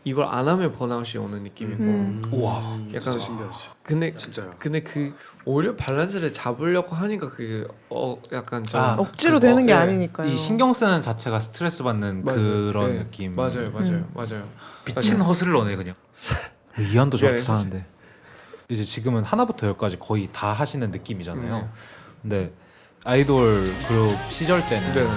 이걸 안 하면 번아웃이 오는 느낌이고 우와. 약간 진짜 신기하지. 근데 진짜요. 근데 그 오히려 밸런스를 잡으려고 하니까 그게 약간 좀 억지로 되는 게 네. 아니니까요. 이 신경 쓰는 자체가 스트레스 받는 맞아요. 그런 네. 느낌. 맞아요. 미친 허슬러네 그냥. 이한도 저렇게 네, 사실. 사는데. 이제 지금은 하나부터 열까지 거의 다 하시는 느낌이잖아요. 근데 아이돌 그룹 시절 때는 네.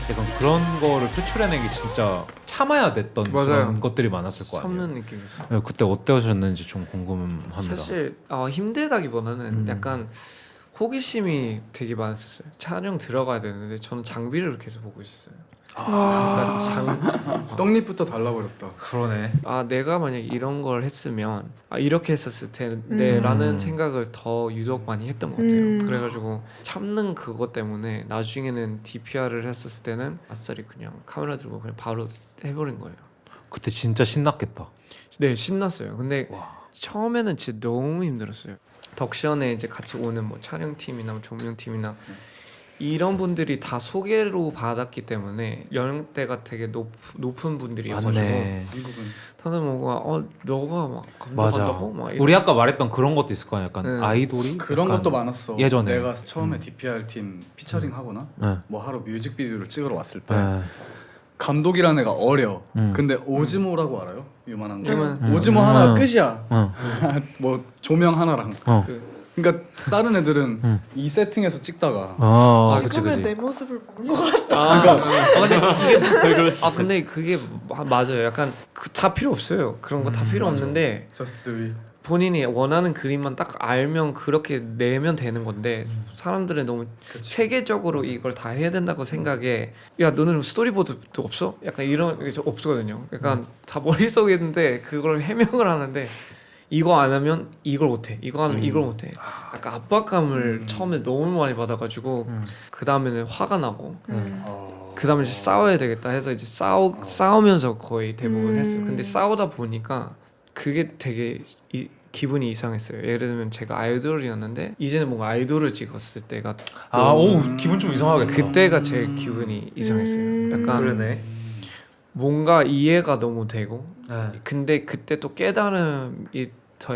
약간 그런 거를 표출해내기 진짜 참아야 됐던 맞아요. 그런 것들이 많았을 거 아니에요. 참는 느낌이었어요. 네, 그때 어떠셨는지 좀 궁금합니다. 사실 힘들다기보다는 약간 호기심이 되게 많았었어요. 촬영 들어가야 되는데 저는 장비를 계속 보고 있었어요. 와. 그러니까 떡잎부터 달라버렸다. 그러네. 내가 만약 이런 걸 했으면 이렇게 했었을 텐데라는 생각을 더 유독 많이 했던 것 같아요. 그래가지고 참는 그것 때문에 나중에는 DPR을 했었을 때는 아싸리 그냥 카메라 들고 그냥 바로 해버린 거예요. 그때 진짜 신났겠다. 네 신났어요. 근데 처음에는 진짜 너무 힘들었어요. 덕션에 이제 같이 오는 뭐 촬영팀이나 뭐 조명팀이나 이런 분들이 다 소개로 받았기 때문에 연령대가 되게 높은 분들이어가지고 맞네. 한국은 다들 뭔가 너가 막 맞아. 감독한다고 막 우리 아까 말했던 그런 것도 있을 거야. 약간 네. 아이돌이 그런 약간 것도 많았어. 예전에. 내가 처음에 DPR 팀 피처링 하거나 네. 뭐 하러 뮤직비디오를 찍으러 왔을 때 네. 감독이라는 애가 어려. 음. 근데 오즈모라고 알아요? 유만한 거. 유만- 오즈모 하나가 끝이야. 어. 뭐 조명 하나랑. 어. 그러니까 다른 애들은 이 세팅에서 찍다가 그치 지금의 그치. 내 모습을 보는 것 같아. 근데 그게 맞아요. 약간 다 필요 없어요. 그런 거 다 필요 없는데 Just do it. 본인이 원하는 그림만 딱 알면 그렇게 내면 되는 건데 사람들은 너무 체계적으로 이걸 다 해야 된다고 생각해. 야 너는 스토리보드도 없어? 약간 이런 게 없거든요. 약간 다 머릿속에 있는데 그걸 해명을 하는데 이거 안 하면 이걸 못해. 이거 안 하면 이걸 못해. 약간 압박감을 처음에 너무 많이 받아가지고 그 다음에는 화가 나고 그 다음에 이제 싸워야 되겠다 해서 이제 싸우면서 거의 대부분 했어요. 근데 싸우다 보니까 그게 되게 기분이 이상했어요. 예를 들면 제가 아이돌이었는데 이제는 뭔가 아이돌을 찍었을 때가 오 기분 좀 이상하겠다. 그때가 제일 기분이 이상했어요. 약간 그러네. 뭔가 이해가 너무 되고 네. 근데 그때 또 깨달음이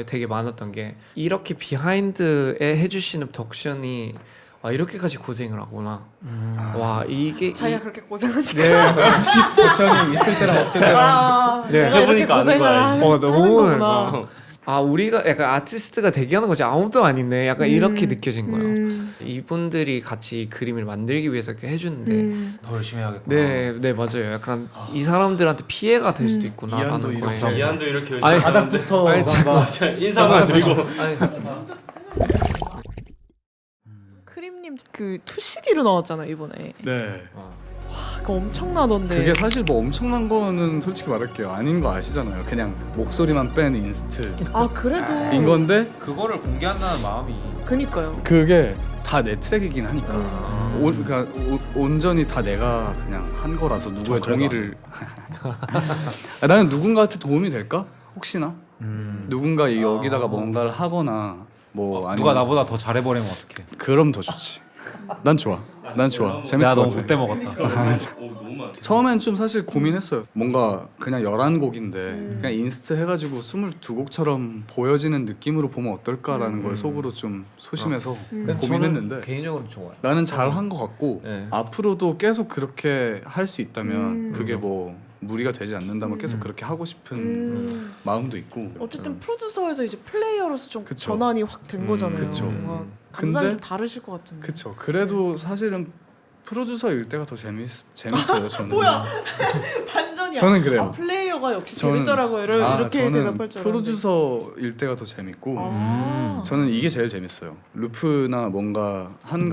되게 많았던 게 이렇게 비하인드에 해주시는 덕션이 와 이렇게까지 고생을 하구나. 와 이게 자기가 그렇게 고생하니까. 네. 덕션이 있을 때랑 없을 때랑 아, 네, 내가 이렇게 해보니까 아는 고생을 거야, 하는, 이제. 너무 하는 거구나. 아 우리가 약간 아티스트가 대기하는 거지 아무도 아닌데 약간 이렇게 느껴진 거예요. 이분들이 같이 이 그림을 만들기 위해서 이렇게 해주는데 더 열심히 해야겠구나. 네 맞아요. 약간 이 사람들한테 피해가 될 수도 있구나. 이한도 라는 이렇게 거에. 이한도 이렇게 아니, 바닥부터 아니, 잠깐만. 인사만 드리고 아니, 크림님 그 2CD로 나왔잖아 이번에. 네. 그거 엄청나던데. 그게 사실 뭐 엄청난 거는 솔직히 말할게요. 아닌 거 아시잖아요. 그냥 목소리만 뺀 인스트인 아 그래도. 건데 그거를 공개한다는 마음이. 그니까요. 그게 다 내 트랙이긴 하니까. 음. 그러니까 온전히 다 내가 그냥 한 거라서 누구의 그래도 동의를 나는 누군가한테 도움이 될까? 혹시나 누군가 여기다가 뭔가를 하거나 뭐 아니면 누가 나보다 더 잘해버리면 어떡해. 그럼 더 좋지. 난 좋아. 난 좋아. 재밌을 내가 것 너무 같아. 못돼 먹었다. 너무 많아. 처음엔 좀 사실 고민했어요. 뭔가 그냥 11곡인데 그냥 인스트 해가지고 22곡처럼 보여지는 느낌으로 보면 어떨까라는 걸 속으로 좀 소심해서 고민했는데 저는 개인적으로 좋아요. 나는 잘한 것 같고 네. 앞으로도 계속 그렇게 할 수 있다면 그게 뭐 무리가 되지 않는다면 계속 그렇게 하고 싶은 마음도 있고 어쨌든 프로듀서에서 이제 플레이어로서 좀 그쵸. 전환이 확 된 거잖아요. 그쵸. 뭔가 감상이 근데- 좀 다르실 것 같은데. 그쵸. 그래도 사실은 프로듀서일 때가 더 재밌어요 저는. 뭐야? 반전이야. 저는 그래요. 아, 플레이어가 역시 저는- 재밌더라고요. 이렇게 저는 대답할 줄 알았는데. 프로듀서일 때가 더 재밌고 아. 저는 이게 제일 재밌어요. 루프나 뭔가 한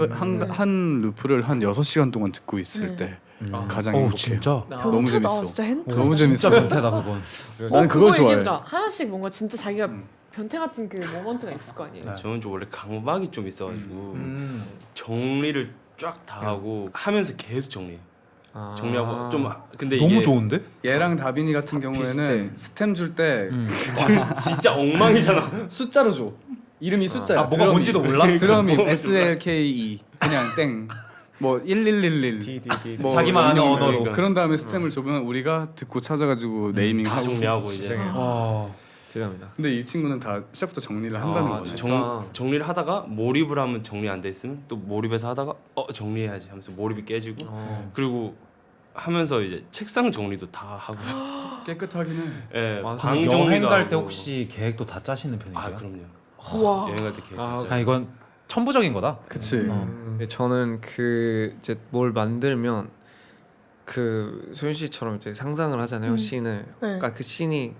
루프를 한 6시간 동안 듣고 있을 네. 때 아. 가장 오 행복해요. 진짜. 너무 변태다. 재밌어. 진짜 hentai. 너무 진짜 재밌어. 변태다 그건. 난 그거 좋아해. 얘기해보자. 하나씩 뭔가 진짜 자기가 변태 같은 그 모먼트가 있을 거 아니에요. 저는 좀 원래 강박이 좀 있어가지고 음. 정리를 쫙 다 하고 하면서 계속 정리해. 아. 정리하고 좀 근데 너무 이게 좋은데? 얘랑 다빈이 같은 경우에는 스템 줄 때 진짜 엉망이잖아. 숫자로 줘. 이름이 숫자야. 아, 뭐가 뭔지도 몰라? 드럼이 SLKE 그냥 땡. 뭐 1111. 뭐 자기만 아는 영영 언어로. 그러니까. 그런 다음에 스템을 줘면 우리가 듣고 찾아가지고 다 네이밍하고. 정리하고 이제 시작해요. 어. 죄송합니다. 근데 이 친구는 다 시작부터 정리를 한다는 아, 거죠. 진짜. 정리를 하다가 몰입을 하면 정리 안 돼 있으면 또 몰입해서 하다가 정리해야지 하면서 몰입이 깨지고 그리고 하면서 이제 책상 정리도 다 하고 깨끗하긴 해. 예, 아, 방 여행 정리도 갈 때 하고. 혹시 계획도 다 짜시는 편이세요? 아 그럼요. 우와. 여행 갈 때 계획 아, 진짜. 아 이건 천부적인 거다. 그치. 근데 저는 그 이제 뭘 만들면 그 소윤 씨처럼 이제 상상을 하잖아요 씬을. 그러니까 그 씬이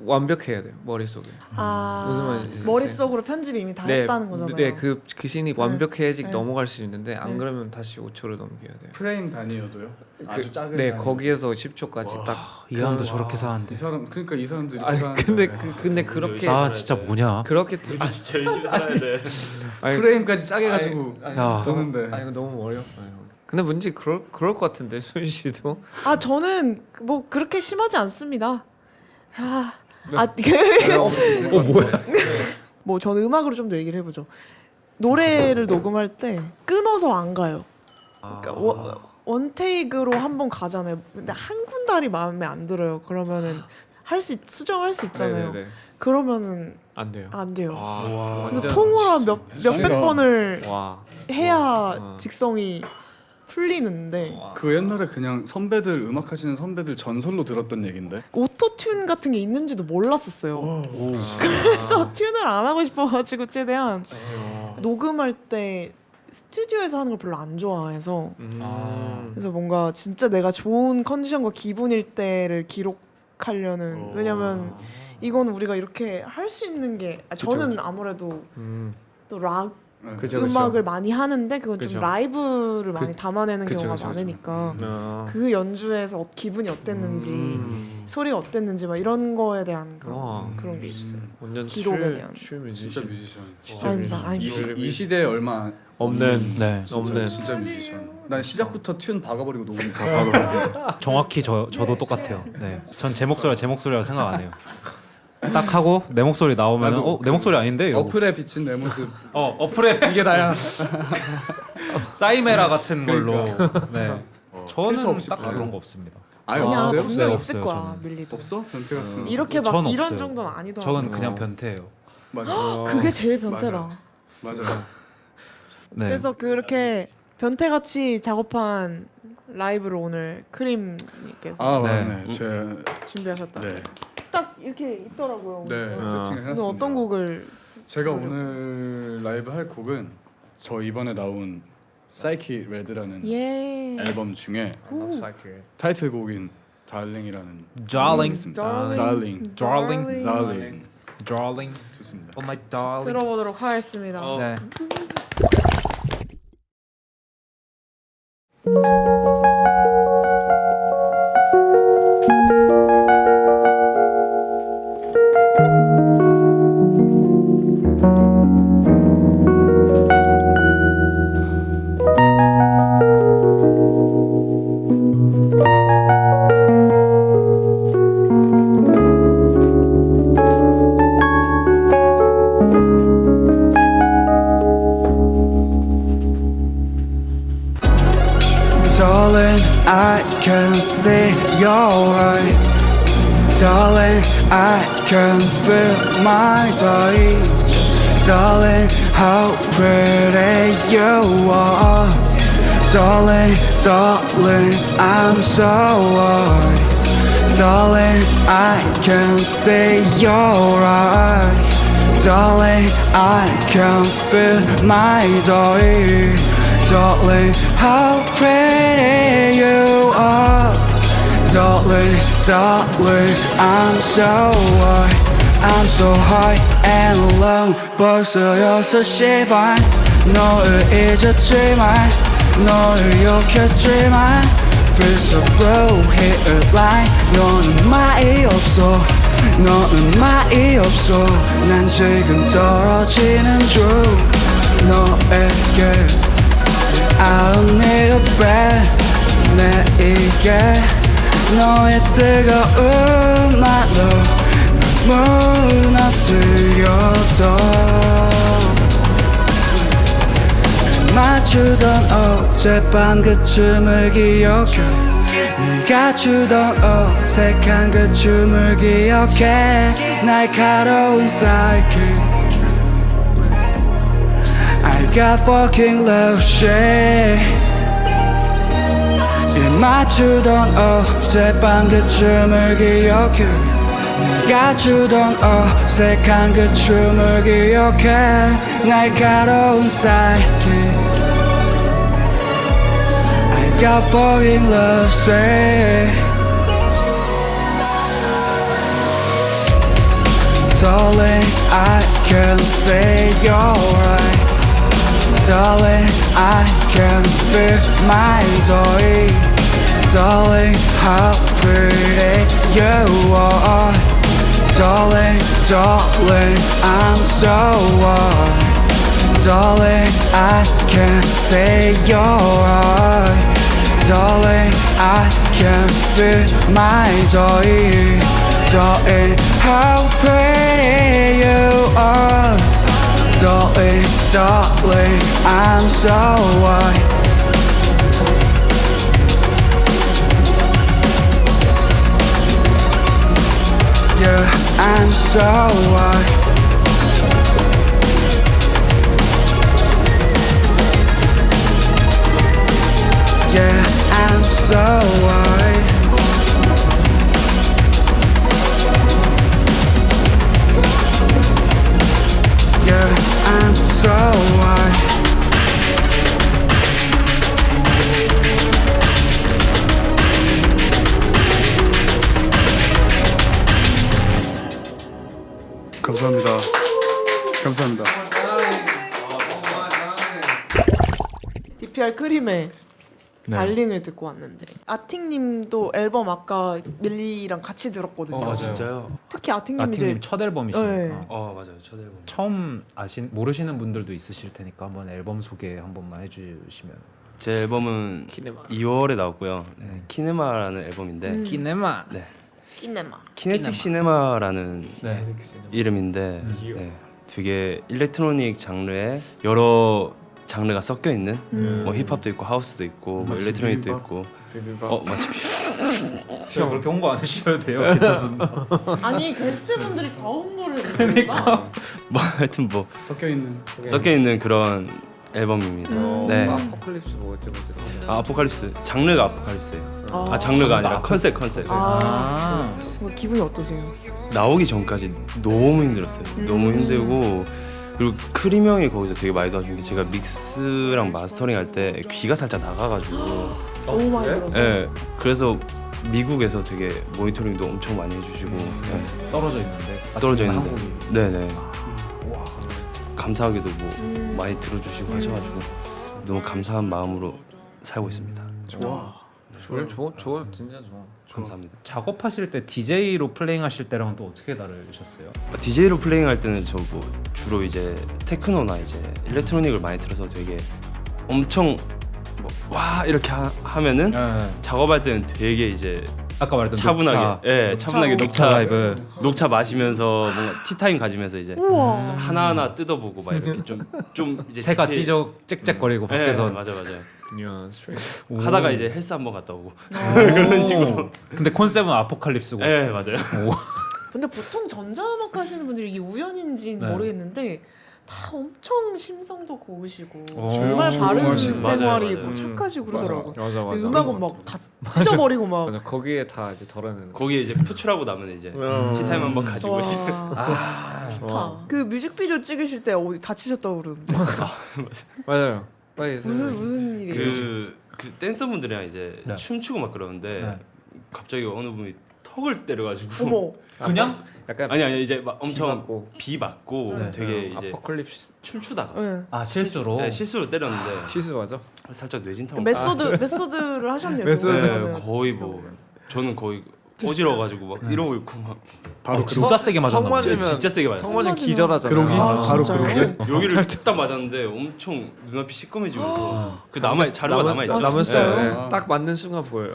완벽해야 돼요 머릿속에. 무슨 아 말인지 머릿속으로 편집이 이미 다 했다는 거잖아요. 네, 그 씬이 완벽해야지 네. 넘어갈 수 있는데 안 네. 그러면 다시 5초를 넘겨야 돼요. 프레임 단위여도요? 아주 작은 네, 단위. 거기에서 10초까지 딱. 이 사람도 그- 저렇게 사는데. 이 사람 그러니까 이 사람들이 아니 근데 근데 열심히 그렇게 아 진짜 뭐냐? 그렇게 아 진짜 열심히 살아야 돼. 아니, 프레임까지 짜게 가지고 야. 보는데. 아 이거 너무 어려. 근데 뭔지 그럴 것 같은데 소윤 씨도. 아 저는 뭐 그렇게 심하지 않습니다. 뭐야? 뭐 저는 음악으로 좀 더 얘기를 해보죠. 노래를 녹음할 때 끊어서 안 가요. 그러니까 원테이크로 한번 가잖아요. 근데 한 군달이 마음에 안 들어요. 그러면은 수정할 수 있잖아요. 네네네. 그러면은 안 돼요. 안 돼요. 와, 그래서 완전 통으로 몇백 그러니까. 번을 와. 해야 직성이 풀리는데 그 옛날에 그냥 선배들 음악 하시는 선배들 전설로 들었던 얘긴데. 오토튠 같은 게 있는지도 몰랐었어요. 그래서 튠을 안 하고 싶어가지고 최대한 녹음할 때 스튜디오에서 하는 걸 별로 안 좋아해서 그래서 뭔가 진짜 내가 좋은 컨디션과 기분일 때를 기록하려는. 왜냐면 이건 우리가 이렇게 할 수 있는 게 저는 그쵸. 아무래도 음. 또 락 그죠, 음악을 많이 하는데 그건 좀 그죠. 라이브를 많이 담아내는 그죠, 경우가 그죠, 그죠. 많으니까 아. 그 연주에서 기분이 어땠는지 소리가 어땠는지 막 이런 거에 대한 와. 그런 게 있어요. 완전 기록에 대한. 출 진짜 뮤지션. 뮤지션. 아닙니다. 이, 아닙니다. 이 시대에 얼마 없는. 네. 없는. 진짜 뮤지션. 난 시작부터 튠 박아버리고 녹음 다 바로. 정확히 저도 똑같아요. 네. 전 제 목소리라고 생각 안 해요. 딱 하고 내 목소리 나오면 나도 내 목소리 아닌데 이러고. 어플에 비친 내 모습 어플에 이게 나야. 사이메라 같은 걸로. 그러니까. 네. 필터 저는 없이 딱 바로. 그런 거 없습니다. 아예 그냥 없어요? 분명 없어요, 있을 거야 저는. 밀리도. 없어? 변태 같은. 이렇게 막 전 이런 없어요. 정도는 아니더라고. 저는 그냥 변태예요. 맞아. 그게 제일 변태다. 맞아. 네. 그래서 그렇게 변태같이 작업한 라이브를 오늘 크림님께서 아 네. 맞네. 제 준비하셨다. 네. 딱 이렇게 있더라고요. 네 오늘. 세팅을 오늘 해놨습니다. 어떤 곡을 제가 오늘 라이브 할 곡은 저 이번에 나온 사이키 레드라는 예. 앨범 중에 타이틀곡인 달링이라는 Darling. 있습니다. Darling. Darling. Darling. Darling. 좋습니다. Oh my darling. 들어보도록 하겠습니다. 네. Darling, I can see your right. Darling, I can feel my day. Darling, how pretty you are. Darling, darling, I'm so high. Darling, I can see your right. Darling, I can feel my day. Darling, how pretty you are. Darling, darling, I'm so high. I'm so high and alone. 벌써 6시 반. 너를 잊었지만 너를 욕했지만 Feel so blue, hit a line. 너는 말이 없어. 너는 말이 없어. 난 지금 떨어지는 중 너에게 I don't need a bed 내게 너의 뜨거운 말로 무너뜨려도 맞추던 어젯밤 그 춤을 기억해 네가 주던 어색한 그 춤을 기억해 날카로운 사이클 I got fucking love shit 이 맞추던 어젯밤 그 춤을 기억해 네가 주던 어색한 그 춤을 기억해 날카로운 사이클 I got fucking love shit Darling, I can say you're right Darling, I can feel my joy Darling, how pretty you are Darling, darling, I'm so high Darling, I can say you're right Darling, I can feel my joy Darling, how pretty you are Darling, darling, I'm so high Yeah, I'm so high Yeah, I'm so high Yeah, I'm so high 감사합니다. 감사합니다. DPR 크림의 네. 달링을 듣고 왔는데 아팅님도 앨범 아까 밀리랑 같이 들었거든요. 맞아요. 진짜요? 특히 아팅님 아팅님 이제 첫 앨범이시니까 네. 맞아요. 첫 앨범. 처음 모르시는 분들도 있으실 테니까 한번 앨범 소개 한 번만 해주시면. 제 앨범은 키네마. 2월에 나왔고요. 네. 키네마라는 앨범인데 음. 키네마. 네. 키네틱 시네마라는 네. 이름인데 네, 되게 일렉트로닉 장르에 여러 장르가 섞여 있는 뭐 힙합도 있고 하우스도 있고 뭐 일렉트로닉도 있고 마치 형 그렇게 홍보 안 해주셔도 돼요. 괜찮습니다. 아니 게스트분들이 더 홍보를 그러니까. 뭐 하여튼 뭐 섞여 있는 그런 앨범입니다. 네. 아포칼립스 뭐 어쩌고 아포칼립스 장르가 아포칼립스예요. 장르가 아니라 컨셉. 기분이 어떠세요? 나오기 전까지 너무 힘들었어요. 너무 힘들고 그리고 크림 형이 거기서 되게 많이 도와준 게 제가 믹스랑 마스터링 할 때 귀가 살짝 나가가지고 너무 많이 들어서. 예 그래서 미국에서 되게 모니터링도 엄청 많이 해주시고 예, 떨어져 있는데. 떨어져 있는데 한국이. 네네 감사하게도 뭐 많이 들어주시고 하셔가지고 너무 감사한 마음으로 살고 있습니다. 좋아. 좋아 진짜 좋아. 감사합니다. 작업하실 때 DJ로 플레잉하실 때랑 또 어떻게 다르셨어요? DJ로 플레잉할 때는 저 뭐 주로 이제 테크노나 이제 일렉트로닉을 많이 들어서 되게 엄청 뭐 와 이렇게 하면은 작업할 때는 되게 이제 아까 말했던 차분하게 차분하게 녹차 바이브. 녹차 마시면서 뭔가 티타임 가지면서 이제 우와. 하나하나 뜯어보고 막 이렇게 좀 이제 새가 디테일- 짹짹거리고 네, 밖에서. 맞아요 뉘앙스. 하다가 이제 헬스 한번 갔다 오고 그런 식으로 근데 컨셉은 아포칼립스고. 네 맞아요. 근데 보통 전자음악 하시는 분들이 이게 우연인지는 네. 모르겠는데 다 엄청 심성도 고우시고 오. 정말 바른 조용하시고. 생활이고 맞아요. 착하시고 그러더라고요. 맞아. 근데 음악은 막 다 찢어버리고 막. 맞아. 거기에 다 이제 덜어내는 거. 거기에 이제 표출하고 나면 이제 티타임 한번 가지고 이제 와, 좋다. 그 뮤직비디오 찍으실 때 어디 다치셨다고 그러는데 맞아요. 빨리 무슨 일이에요? 그 댄서분들이랑 이제 네. 춤추고 막 그러는데 네. 갑자기 어느 분이 턱을 때려가지고 어머. 그냥 약간 아니 이제 막 엄청 맞고. 비 맞고 네. 되게 이제 아포칼립스 춤추다가 네. 실수로. 네, 실수로 때렸는데 치즈 맞아? 살짝 뇌진탕 메소드를 하셨네요. 네, 그거는. 거의 뭐 저는 거의 어지러워가지고 막 이러고 있고 막 바로 진짜 세게 맞았나 보다. 맞으면- 진짜 세게 맞았어요. 턱 맞으면 기절하잖아. 그러기? 바로 진짜요? 그러기? 여기를 딱 맞았는데 엄청 눈앞이 시꺼매지면서 그 자료가 남아있죠. 진짜요? 네. 네. 딱 맞는 순간 보여요.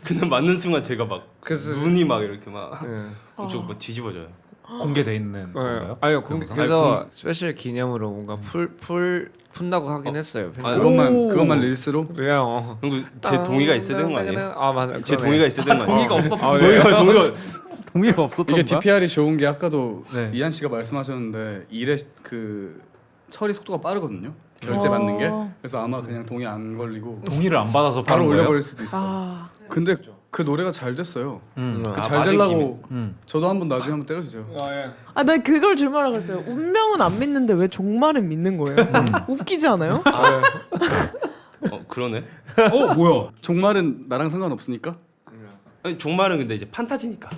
근데 맞는 순간 제가 막 그래서 눈이 막 이렇게 막 네. 엄청 막 뒤집어져요. 공개돼 있는 네. 건가요? 아니요. 영상? 그래서 스페셜 기념으로 뭔가 풀 푼다고 하긴 했어요. 그것만 릴스로? 그냥 그리고 제 동의가 있어야 되는 거 아니에요? 아 맞아. 제 동의가 있어야 되는 거 아니에요? 동의가 없었던 아, 거예요? 동의가 없었던 이게 DPR이 좋은 게 아까도 네. 이한 씨가 말씀하셨는데 일의 그 처리 속도가 빠르거든요. 결제 받는 게. 그래서 아마 그냥 동의 안 걸리고 동의를 안 받아서 바로 파는 거예요? 올려버릴 수도 있어. 아, 근데 그 노래가 잘 됐어요. 아, 잘 맞은 되려고 음. 저도 한번 나중에 한번 때려주세요. 난 그걸 질문하려고 그랬어요. 운명은 안 믿는데 왜 종말은 믿는 거예요? 웃기지 않아요? 그러네. 뭐야? 종말은 나랑 상관없으니까. 아니, 종말은 근데 이제 판타지니까.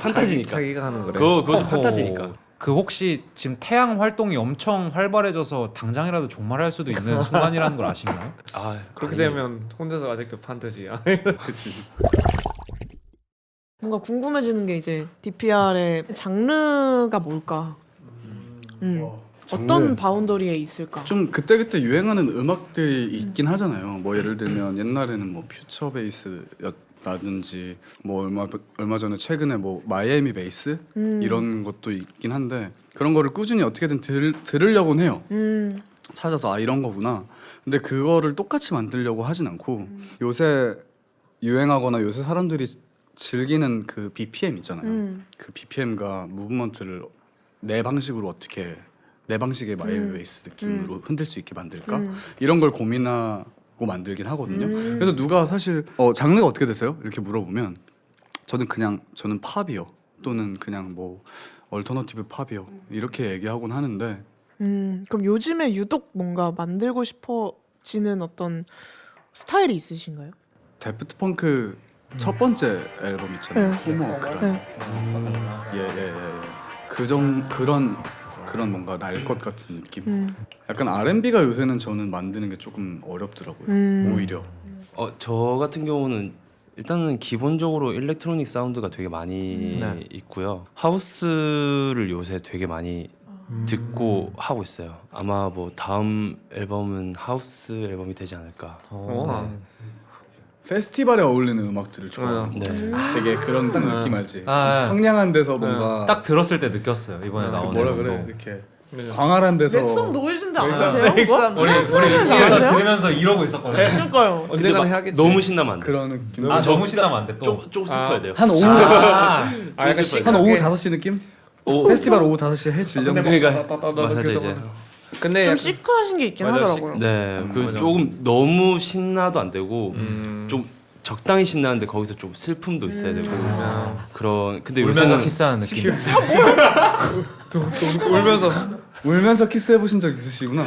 판타지니까. 자기가 하는 거래. 그것도 판타지니까. 그 혹시 지금 태양 활동이 엄청 활발해져서 당장이라도 종말할 수도 있는 순간이라는 걸 아시나요? 아 그렇게 아니에요. 되면 혼자서 아직도 판타지야. 그치. 뭔가 궁금해지는 게 이제 DPR의 장르가 뭘까? 어떤 바운더리에 있을까? 좀 그때그때 유행하는 음악들이 있긴 하잖아요. 뭐 예를 들면 옛날에는 뭐 퓨처 베이스라든지 뭐 얼마 전에 최근에 뭐 마이애미 베이스 이런 것도 있긴 한데 그런 거를 꾸준히 어떻게든 들으려고는 해요. 찾아서 아 이런 거구나. 근데 그거를 똑같이 만들려고 하진 않고 요새 유행하거나 요새 사람들이 즐기는 그 BPM 있잖아요. 그 BPM과 무브먼트를 내 방식으로 어떻게 내 방식의 마이애미 베이스 느낌으로 흔들 수 있게 만들까? 이런 걸 고민하고 만들긴 하거든요. 그래서 누가 사실 장르가 어떻게 되세요? 이렇게 물어보면 저는 팝이요. 또는 그냥 뭐 얼터너티브 팝이요. 이렇게 얘기하곤 하는데 그럼 요즘에 유독 뭔가 만들고 싶어지는 어떤 스타일이 있으신가요? 데프트 펑크 첫 번째 앨범 있잖아요. 네. 홈워크라는. 네. 예. 그런 뭔가 날 것 같은 느낌. 약간 R&B가 요새는 저는 만드는 게 조금 어렵더라고요. 오히려. 저 같은 경우는 일단은 기본적으로 일렉트로닉 사운드가 되게 많이 네. 있고요. 하우스를 요새 되게 많이 듣고 하고 있어요. 아마 뭐 다음 앨범은 하우스 앨범이 되지 않을까. 어. 페스티벌에 어울리는 음악들을 좋아해요. 네. 되게 그런 딱 느낌 알지? 아, 황량한 데서 뭔가 딱 들었을 때 느꼈어요. 이번에 나오는 뭐라 앨범도. 그래 이렇게 광활한 데서 맥섬 노이즈인데 안 맥섬, 아세요? 맥섬. 그거? 우리 맥섬에서 뒤에서 아세요? 들으면서 이러고 있었거든요. 그러니까요. 언젠가 막 해야겠지. 너무 신나면 안 돼. 그런 느낌. 아 너무 신나면 안 돼. 또. 좀 슬퍼야 돼요. 한 오후 약간 한 오후 5시 느낌? 페스티벌 오후 5시에 해 질려면 그러니까 맞아 이제. 근데 좀 약간 시크하신 게 있긴 맞아, 하더라고요. 네, 그 맞아. 조금 너무 신나도 안 되고 좀 적당히 신나는데 거기서 좀 슬픔도 있어야 되고 그런. 근데 울면서 요새는 키스하는 느낌. 울면서 키스해 보신 적 있으시구나.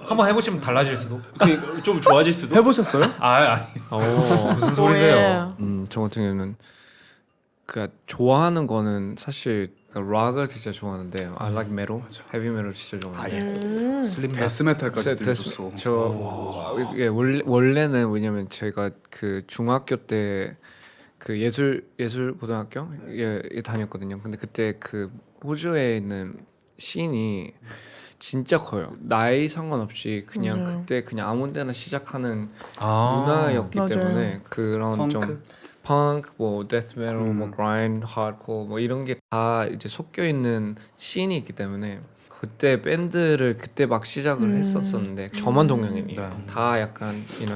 한번 해보시면 달라질 수도. 좀 좋아질 수도. 해보셨어요? 아니 무슨 소리세요? 저 같은 경우는 그 좋아하는 거는 사실 그 락을 진짜 좋아하는데 I like metal, 헤비 메tal 진짜 좋아하는데 슬림다. 데스메탈까지 들으셨어. 저 이게 원래는 왜냐면 제가 그 중학교 때 그 예술 고등학교에 다녔거든요. 근데 그때 그 호주에 있는 씬이 진짜 커요. 나이 상관없이 그냥 맞아요. 그때 그냥 아무 데나 시작하는 아, 문화였기 맞아요. 때문에 그런 펑크? 좀 펑크, 뭐 데스 메탈, 뭐 그라인드, 하드코어 뭐 이런 게 다 이제 섞여 있는 씬이 있기 때문에 그때 밴드를 그때 막 시작을 했었었는데 저만 동양인이에요. 네. 다 약간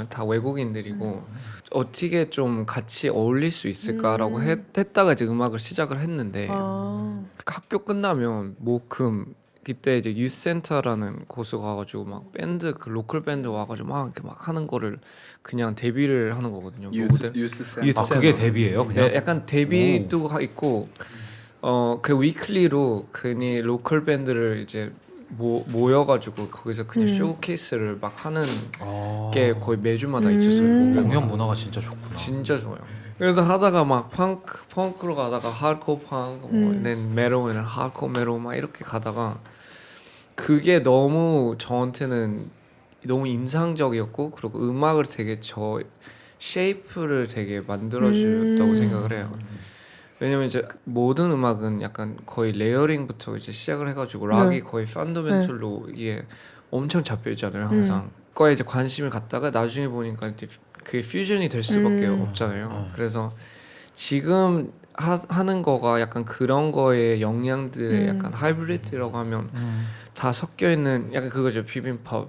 다 외국인들이고 어떻게 좀 같이 어울릴 수 있을까라고 했다가 이제 음악을 시작을 했는데 아, 학교 끝나면 모금 그때 이제 유센터라는 곳에 가가지고 막 밴드 그 로컬 밴드 와가지고 막 이렇게 막 하는 거를 그냥 데뷔를 하는 거거든요. 무대. 유스 센. 유스 아 그게 데뷔예요? 그냥? 네, 약간 데뷔도 있고 그 위클리로 그니 로컬 밴드를 이제 모여가지고 거기서 그냥 쇼케이스를 막 하는 게 거의 매주마다 있었어요. 목요일마다. 공연 문화가 진짜 좋구나. 진짜 좋아요. 그래서 하다가 막 펑크로 가다가 하드코어 펑크, 낸 메로는 하드코어 메로 막 이렇게 가다가 그게 너무 저한테는 너무 인상적이었고 그리고 음악을 되게 저 쉐이프를 되게 만들어줬다고 생각을 해요. 왜냐면 이제 모든 음악은 약간 거의 레이어링부터 이제 시작을 해가지고 락이 거의 펀더멘털로 이게 엄청 잡혀 있잖아요 항상. 그거에 이제 관심을 갖다가 나중에 보니까 이제 그게 퓨전이 될 수밖에 없잖아요. 그래서 지금 하는 거가 약간 그런 거에 영향들의 약간 하이브리드라고 하면 다 섞여 있는 약간 그거죠 비빔밥.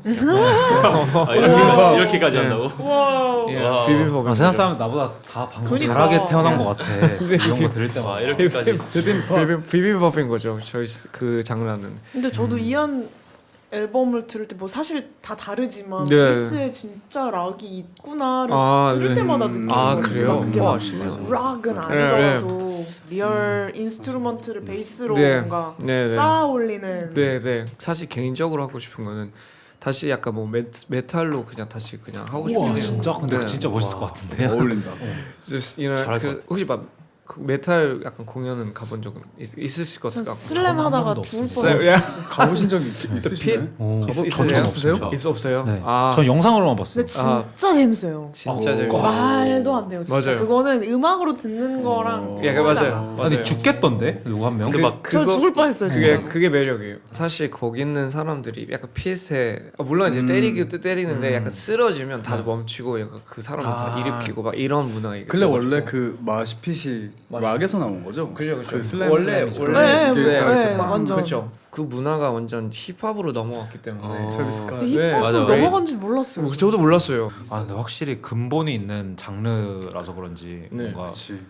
이렇게까지 네. 한다고? 예, 비빔밥. 아, 생각하면 나보다 다 방금 그러니까. 잘하게 태어난 것 같아. 이런 거 들을 때마다. 아 이렇게까지. 비빔밥인 거죠. 저희 그 장르는. 근데 저도 이한 앨범을 들을 때 뭐 사실 다 다르지만 네. 베이스에 진짜 락이 있구나를 들을 네. 때마다 느끼는 아 거예요. 그래요? 그게 와 막 진짜. 락은 아니더라도 리얼 인스트루먼트를 베이스로 뭔가 쌓아 올리는 네. 사실 개인적으로 하고 싶은 거는 다시 약간 뭐 메탈로 그냥 다시 그냥 하고 싶긴 해요. 우와 진짜 근데 네. 진짜 멋있을 것 같은데. 어울린다. Just, you know, 잘할 그래서 혹시 막 그 메탈 약간 공연은 가본 적은 있으실 것 전 같아요. 슬램 한 하다가 번도 죽을 없었어요. 뻔했어요. 가보신 적 있으시네? 오, 있으세요? 전 없으세요? 없습니다. 없어요? 네. 아, 전 영상으로만 봤어요. 근데 진짜 재밌어요. 진짜 오. 재밌어요. 말도 안 돼요. 진짜 맞아요. 그거는 음악으로 듣는 거랑 예, 맞아요. 아니 죽겠던데 누구 한 명? 근데 막 저 죽을 뻔했어요 진짜. 그게 매력이에요. 사실 거기 있는 사람들이 약간 핏에 물론 이제 때리기도 때리는데 약간 쓰러지면 다들 멈추고 약간 그 사람을 다 일으키고 막 이런 문화이고. 근데 원래 그 마시핏이 락에서 나온 거죠? 그죠. 그 슬램 원래 네, 이렇게 딱 이렇게 막 완전. 그렇죠. 그 문화가 완전 힙합으로 넘어갔기 때문에. 트래비스 스캇. 네, 힙합으로 맞아. 넘어간지 몰랐어요. 뭐 저도 몰랐어요. 아 근데 확실히 근본이 있는 장르라서 그런지 네. 뭔가 그렇지.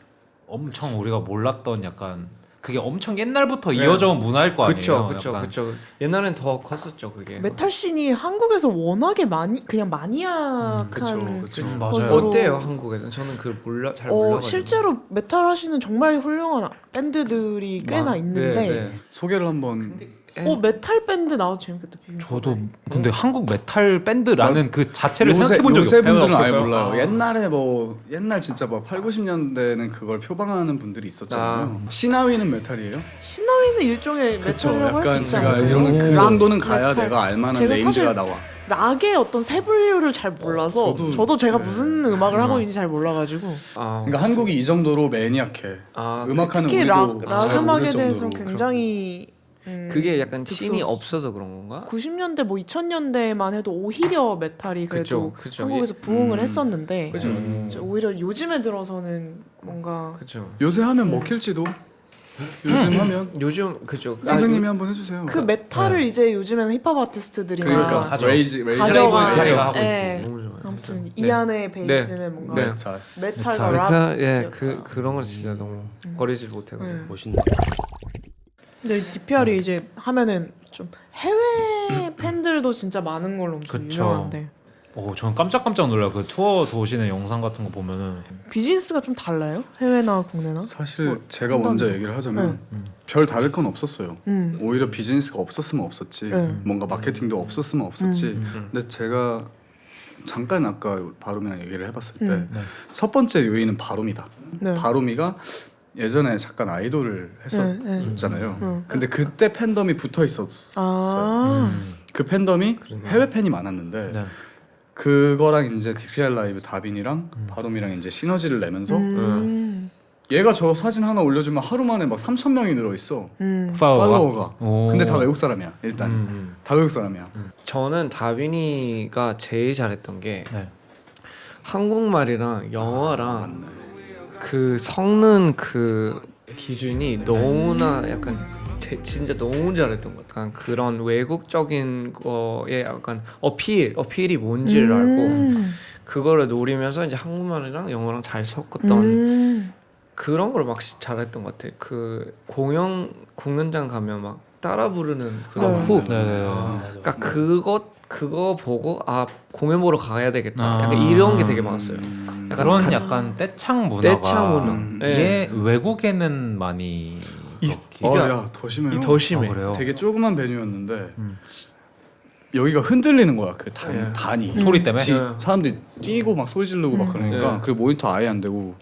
엄청 우리가 몰랐던 약간 그게 엄청 옛날부터 이어져 온 문화일 거 아니에요. 약간. 그쵸. 옛날엔 더 컸었죠 그게. 메탈 씬이 한국에서 워낙에 그냥 마니악한 그쵸. 맞아요. 것으로- 어때요 한국에서는? 저는 그걸 잘 몰라가지고. 실제로 메탈 하시는 정말 훌륭한 밴드들이 꽤나 있는데 소개를 한번 메탈 밴드 나와도 재밌겠다. 비빔밥. 저도 근데 한국 메탈 밴드라는 그 자체를 요새 생각해 본 적이 없어요. 분들은 아예 없어서요. 몰라요. 옛날에 옛날 진짜 8, 90년대는 그걸 표방하는 분들이 있었잖아요. 신하위는 메탈이에요? 신화위는 일종의 그쵸. 메탈이라고 할 수 약간 있지 제가 않아요? 이런 그 락, 정도는 가야 메탈. 내가 알만한 제가 레인지가 사실 나와. 락의 어떤 세분류를 잘 몰라서 저도- 제가 네. 무슨 음악을 하고 있는지 잘 몰라가지고 그러니까 한국이 이 정도로 매니악해. 음악하는 특히 우리도 락 잘 모를 음악에 대해서 정도로. 굉장히 그게 약간 씬이 극소수. 없어서 그런 건가? 90년대 뭐 2000년대만 해도 오히려 메탈이 그래도 그쵸. 한국에서 부흥을 했었는데 그죠. 이제 오히려 요즘에 들어서는 뭔가 그죠. 요새 하면 먹힐지도. 요즘 하면 요즘 그죠. 선생님이 한번 해주세요. 그 메탈을 이제 요즘에는 힙합 아티스트들이나 그러니까 하죠. 레이지 가져가 레이지가 하고 예. 너무 좋아요. 아무튼 이 안에 베이스는 뭔가 네. 자, 메탈과 그래서 랍 그런 건 진짜 너무 버리질 못해가지고. 네. 멋있네. 근데 DPR이 이제 하면은 좀 해외 팬들도 진짜 많은 걸로 엄청 그쵸. 유명한데 저는 깜짝깜짝 놀라요. 그 투어 도시는 영상 같은 거 보면은 비즈니스가 좀 달라요? 해외나 국내나? 사실 제가 한다면. 먼저 얘기를 하자면 별 다를 건 없었어요. 오히려 비즈니스가 없었으면 없었지, 뭔가 마케팅도 없었으면 없었지. 근데 제가 잠깐 아까 바룸이랑 얘기를 해봤을 때 첫 번째 요인은 바룸이다. 네. 바룸이가 예전에 잠깐 아이돌을 했었잖아요. 네. 근데 그때 팬덤이 붙어 있었어요. 아, 그 팬덤이 해외 팬이 많았는데 네. 그거랑 이제 DPR 라이브 다빈이랑 바룸이랑 이제 시너지를 내면서 음. 얘가 저 사진 하나 올려주면 하루 만에 막 3,000명이 들어 있어. 팔로워가. 팔로워가. 오. 근데 다 외국 사람이야. 일단 다 외국 사람이야. 저는 다빈이가 제일 잘했던 게 네. 한국말이랑 영어랑 그 섞는 그 기준이 너무나 약간 진짜 너무 잘했던 것 같아요. 약간 그런 외국적인 거에 약간 어필이 뭔지를 알고 그거를 노리면서 이제 한국말이랑 영어랑 잘 섞었던 그런 걸 막 잘했던 것 같아. 그 공연장 가면 막 따라 부르는 그런 네. 훅. 네. 그러니까 그거 보고 공연 보러 가야 되겠다. 약간 아. 이런 게 되게 많았어요. 그런 약간 떼창 문화가 떼창 문화. 이게 외국에는 많이 그렇게- 야, 더 심해요. 더 심해. 그래요? 되게 조그만 베뉴였는데 여기가 흔들리는 거야. 그 단이. 소리 때문에? 사람들이 뛰고 막 소리 지르고 막 그러니까 네. 그리고 모니터 아예 안 되고.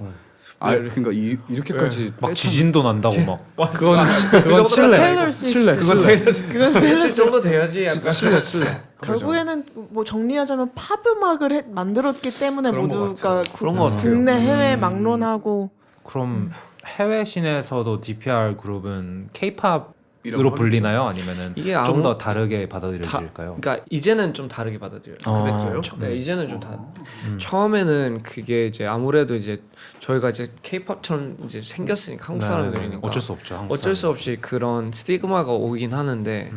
그러니까 이렇게까지 막 지진도 난다고 막 그건 테일러 칠레. 스위프트. 그건 실 정도 돼야지. 약간. 칠레. 결국에는 뭐 정리하자면 팝 음악을 만들었기 때문에 그런 것 모두가 같아요. 그런 것 같아요. 국내 해외 막론하고 그럼 해외 씬에서도 DPR 그룹은 K-팝으로 이라고 불리나요? 아니면은 이게 좀 더 다르게 받아들여질까요? 그러니까 이제는 좀 다르게 받아들여요. 그랬어요? 네, 이제는 좀 처음에는 그게 이제 아무래도 이제 저희가 이제 K-팝처럼 이제 생겼으니까 한국 사람들이니까 어쩔 수 없죠. 한국 어쩔 수 사람은. 없이 그런 스티그마가 오긴 하는데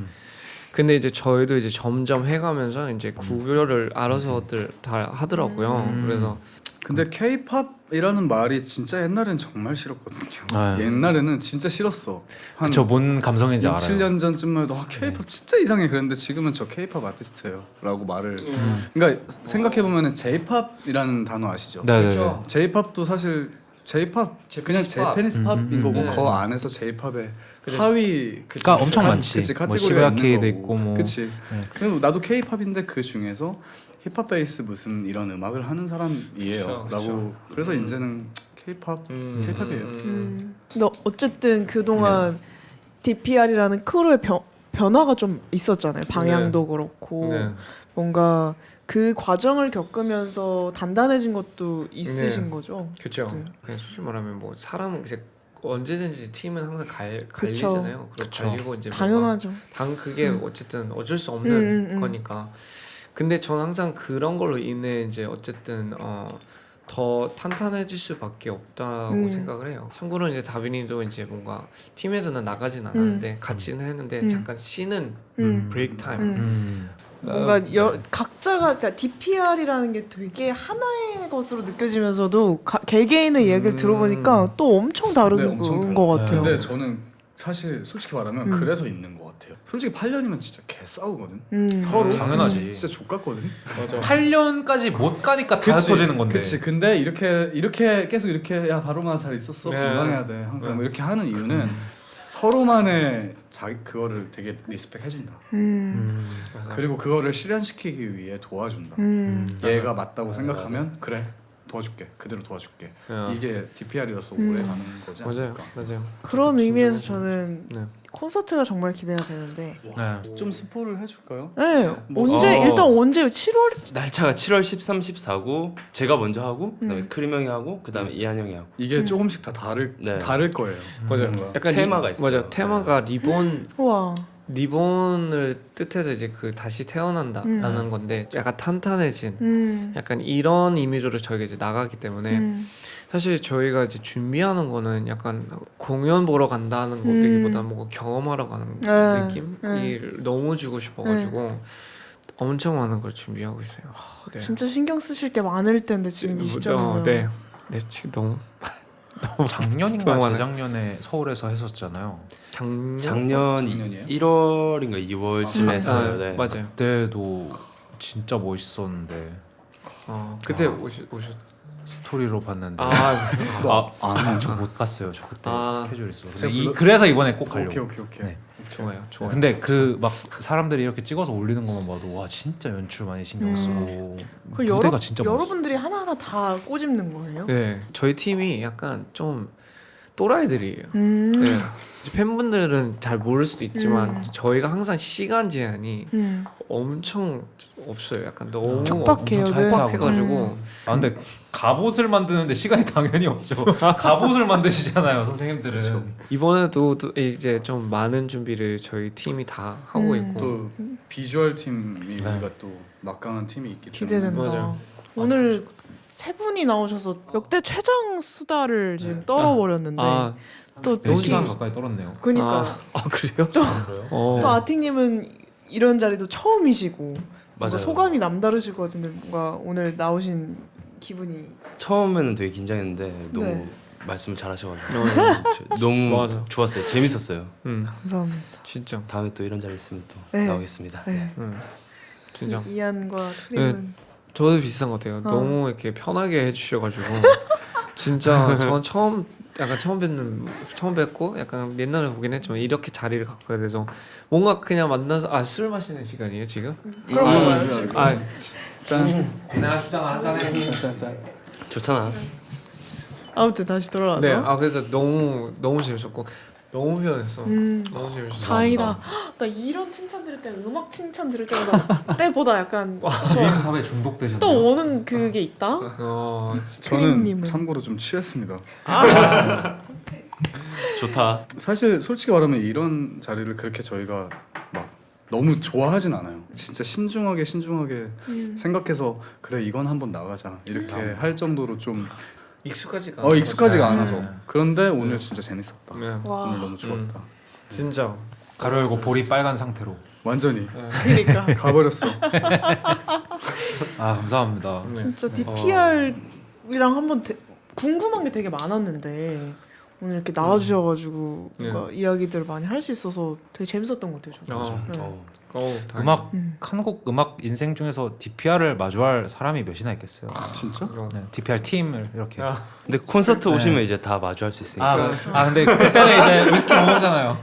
근데 이제 저희도 이제 점점 해가면서 이제 구별을 알아서들 다 하더라고요. 그래서 근데 K-팝이라는 말이 진짜 옛날엔 정말 싫었거든요. 네. 옛날에는 진짜 싫었어. 한 그쵸, 뭔 감성인지 6, 알아요. 7년 전쯤만 해도 K-팝 진짜 이상해 그랬는데 지금은 저 K-팝 아티스트예요 라고 말을 그러니까 생각해보면 J-팝이라는 단어 아시죠? 네네. J-팝도 사실 J-팝 그냥 팝. 제페니스 팝인 거고 네. 그 안에서 J-팝의 하위 그러니까 엄청 많지. 그치, 뭐 카테고리가 시브아케이도 있는 거고. 있고 뭐. 그치. 그리고 나도 K-팝인데 그 중에서 힙합 베이스 무슨 이런 음악을 하는 사람이에요. 그쵸, 라고 그래서 이제는 K-팝 K-팝이에요. 근데 어쨌든 그동안 DPR이라는 크루의 변화가 좀 있었잖아요. 방향도 그렇고 네. 뭔가 그 과정을 겪으면서 단단해진 것도 있으신 거죠. 그렇죠. 어쨌든. 그냥 솔직히 말하면 뭐 사람은 이제 언제든지 팀은 항상 그쵸. 갈리잖아요. 그쵸. 갈리고 이제 당연하죠. 그게 어쨌든 어쩔 수 없는 거니까. 근데 저는 항상 그런 걸로 인해 이제 어쨌든 더 탄탄해질 수밖에 없다고 생각을 해요. 참고로 이제 다빈이도 이제 뭔가 팀에서는 나가진 않았는데 같이는 했는데 잠깐 쉬는 브레이크 타임. 뭔가 각자가 그러니까 DPR이라는 게 되게 하나의 것으로 느껴지면서도 개개인의 얘기를 들어보니까 또 엄청 다른 네, 엄청 것 달라요. 같아요. 근데 저는 사실 솔직히 말하면 그래서 있는 것 같아요. 솔직히 8년이면 진짜 개 싸우거든. 서로 당연하지. 진짜 족같거든. 8년까지 못 가니까 다 그치, 터지는 건데. 그치. 근데 이렇게 계속 이렇게 야 바로만 잘 있었어. 네. 건강해야 돼. 항상 뭐 이렇게 하는 이유는 서로만의 그거를 되게 리스펙 해준다. 그리고 그거를 실현시키기 위해 도와준다. 얘가 맞다고 생각하면 그래 도와줄게. 그대로 도와줄게. 어. 이게 DPR이라서 오래 가는 거지 맞아요, 않을까. 맞아요. 그런 의미에서 저는 네. 콘서트가 정말 기대가 되는데. 네. 좀 스포를 해줄까요? 네. 뭐- 언제 일단 언제 7월? 날짜가 7월 13, 14고 제가 먼저 하고 그다음에 음. 크림 형이 하고 그다음에 이한 형이 하고. 이게 조금씩 다 다를 거예요. 맞아요. 뭔가. 약간 테마가 있어요. 맞아요. 테마가 리본 우와. 리본을 뜻해서 이제 그 다시 태어난다라는 건데 약간 탄탄해진 약간 이런 이미지로 저희가 이제 나가기 때문에 사실 저희가 이제 준비하는 거는 약간 공연 보러 간다는 것보다 뭔가 경험하러 가는 네, 느낌이 너무 주고 싶어가지고 엄청 많은 걸 준비하고 있어요. 네. 진짜 신경 쓰실 게 많을 텐데 지금 이 시점이면. 네, 네 지금 너무 작년인가 너무 많아요. 재작년에 서울에서 했었잖아요. 작년 작년이에요? 1월인가 2월쯤에 했어요. 네. 맞아요. 그때도 진짜 멋있었는데 그때 오셨 스토리로 봤는데 저 못 갔어요. 저 그때 아. 스케줄 있어서. 제가 그래서 이번에 꼭 가려고. 오케이. 네. 좋아요. 근데 그 막 사람들이 이렇게 찍어서 올리는 것만 봐도 와 진짜 연출 많이 신경 쓰고 그 무대가 진짜 멋있어. 여러분들이 하나하나 다 꼬집는 거예요? 네, 저희 팀이 약간 좀 또라이들이에요. 음. 네. 팬분들은 잘 모를 수도 있지만 저희가 항상 시간 제한이 엄청 없어요. 약간 너무 촉박해요, 엄청 네. 촉박해가지고 아 근데 갑옷을 만드는데 시간이 당연히 없죠. 갑옷을 만드시잖아요, 선생님들은. 이번에도 또 이제 좀 많은 준비를 저희 팀이 다 하고 있고 또 비주얼 팀이 네. 우리가 또 막강한 팀이 있기 때문에 기대된다. 맞아요. 오늘 세 분이 나오셔서 역대 최장 수다를 지금 떨어버렸는데 아, 또 4시간 가까이 떨었네요. 그니까 그래요? 또 어. 아틱님은 이런 자리도 처음이시고 뭔가 맞아요. 소감이 남다르실 것 같은데 뭔가 오늘 나오신 기분이 처음에는 되게 긴장했는데 너무 네. 말씀을 잘하셔가지고 어, 너무 맞아. 좋았어요. 재밌었어요. 감사합니다. 진짜 다음에 또 이런 자리 있으면 또 네. 나오겠습니다. 네. 진짜 이안과 크림은 저도 비슷한 것 같아요. 너무 이렇게 편하게 해주셔가지고 진짜 전 처음 뵙고 약간 옛날에 보긴 했지만 이렇게 자리를 갖게 돼서 뭔가 그냥 만나서 술 마시는 시간이에요 지금? 그런 거 봐요. 아 짠. 고생하셨잖아, 한잔해. 좋잖아. 아무튼 다시 돌아와서 네, 그래서 너무 재밌었고 너무 편했어. 너무 재밌었어. 다행이다. 나 이런 칭찬 들을 때 음악 칭찬 들을 때보다 약간 비빔밥에 중독되셨네요. 또 오는 그게 있다. 저는 크림님은. 참고로 좀 취했습니다. 좋다. 사실 솔직히 말하면 이런 자리를 그렇게 저희가 막 너무 좋아하진 않아요. 진짜 신중하게 생각해서 그래 이건 한번 나가자 이렇게 할 정도로 좀 익숙하지가 익숙하지가 네. 않아서. 그런데 오늘 진짜 재밌었다. 네. 와, 오늘 너무 좋았다. 진짜 가로 열고 볼이 빨간 상태로. 완전히 그러니까 가버렸어. 아 감사합니다. 진짜 DPR이랑 한번 궁금한 게 되게 많았는데 오늘 이렇게 나와주셔가지고 뭔가 이야기들을 많이 할 수 있어서 되게 재밌었던 것 같아요. 저는. 음악 한국 음악 인생 중에서 DPR을 마주할 사람이 몇이나 있겠어요. 진짜? 네, DPR 팀을 이렇게. 근데 콘서트 네. 오시면 이제 다 마주할 수 있으니까. 근데 그때는 이제 위스키 못 먹잖아요.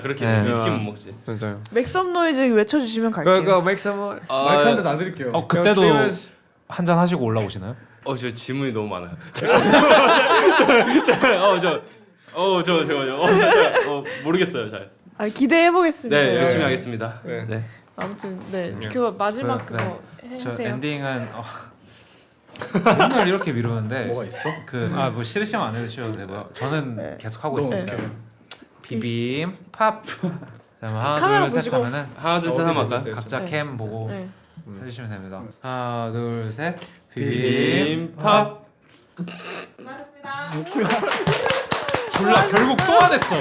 그렇게 네. 위스키 못 먹지. 맞아요. 맥섬 노이즈 외쳐주시면 갈게요. 그거 make some 마이크 한 대 놔드릴게요. 그때도 한잔 하시고 올라오시나요? 저 질문이 너무 많아요. 모르겠어요 잘. 기대해 보겠습니다. 네, 열심히 하겠습니다. 네. 네. 아무튼 그거 마지막 그거 저 해주세요. 엔딩은 맨날 이렇게 미루는데 뭐가 있어? 뭐 싫으시면 안 해주셔도 되고요. 저는 계속 하고 너무 있습니다. 어떡해. 비빔 팝. 자, 하나 카메라 둘 셋 보시고. 하면은 하나 둘 셋 하면 할까? 각자 네. 캠 보고 네. 해주시면 됩니다. 하나 둘 셋. 비빔밥. 졸라 결국 또 안 했어.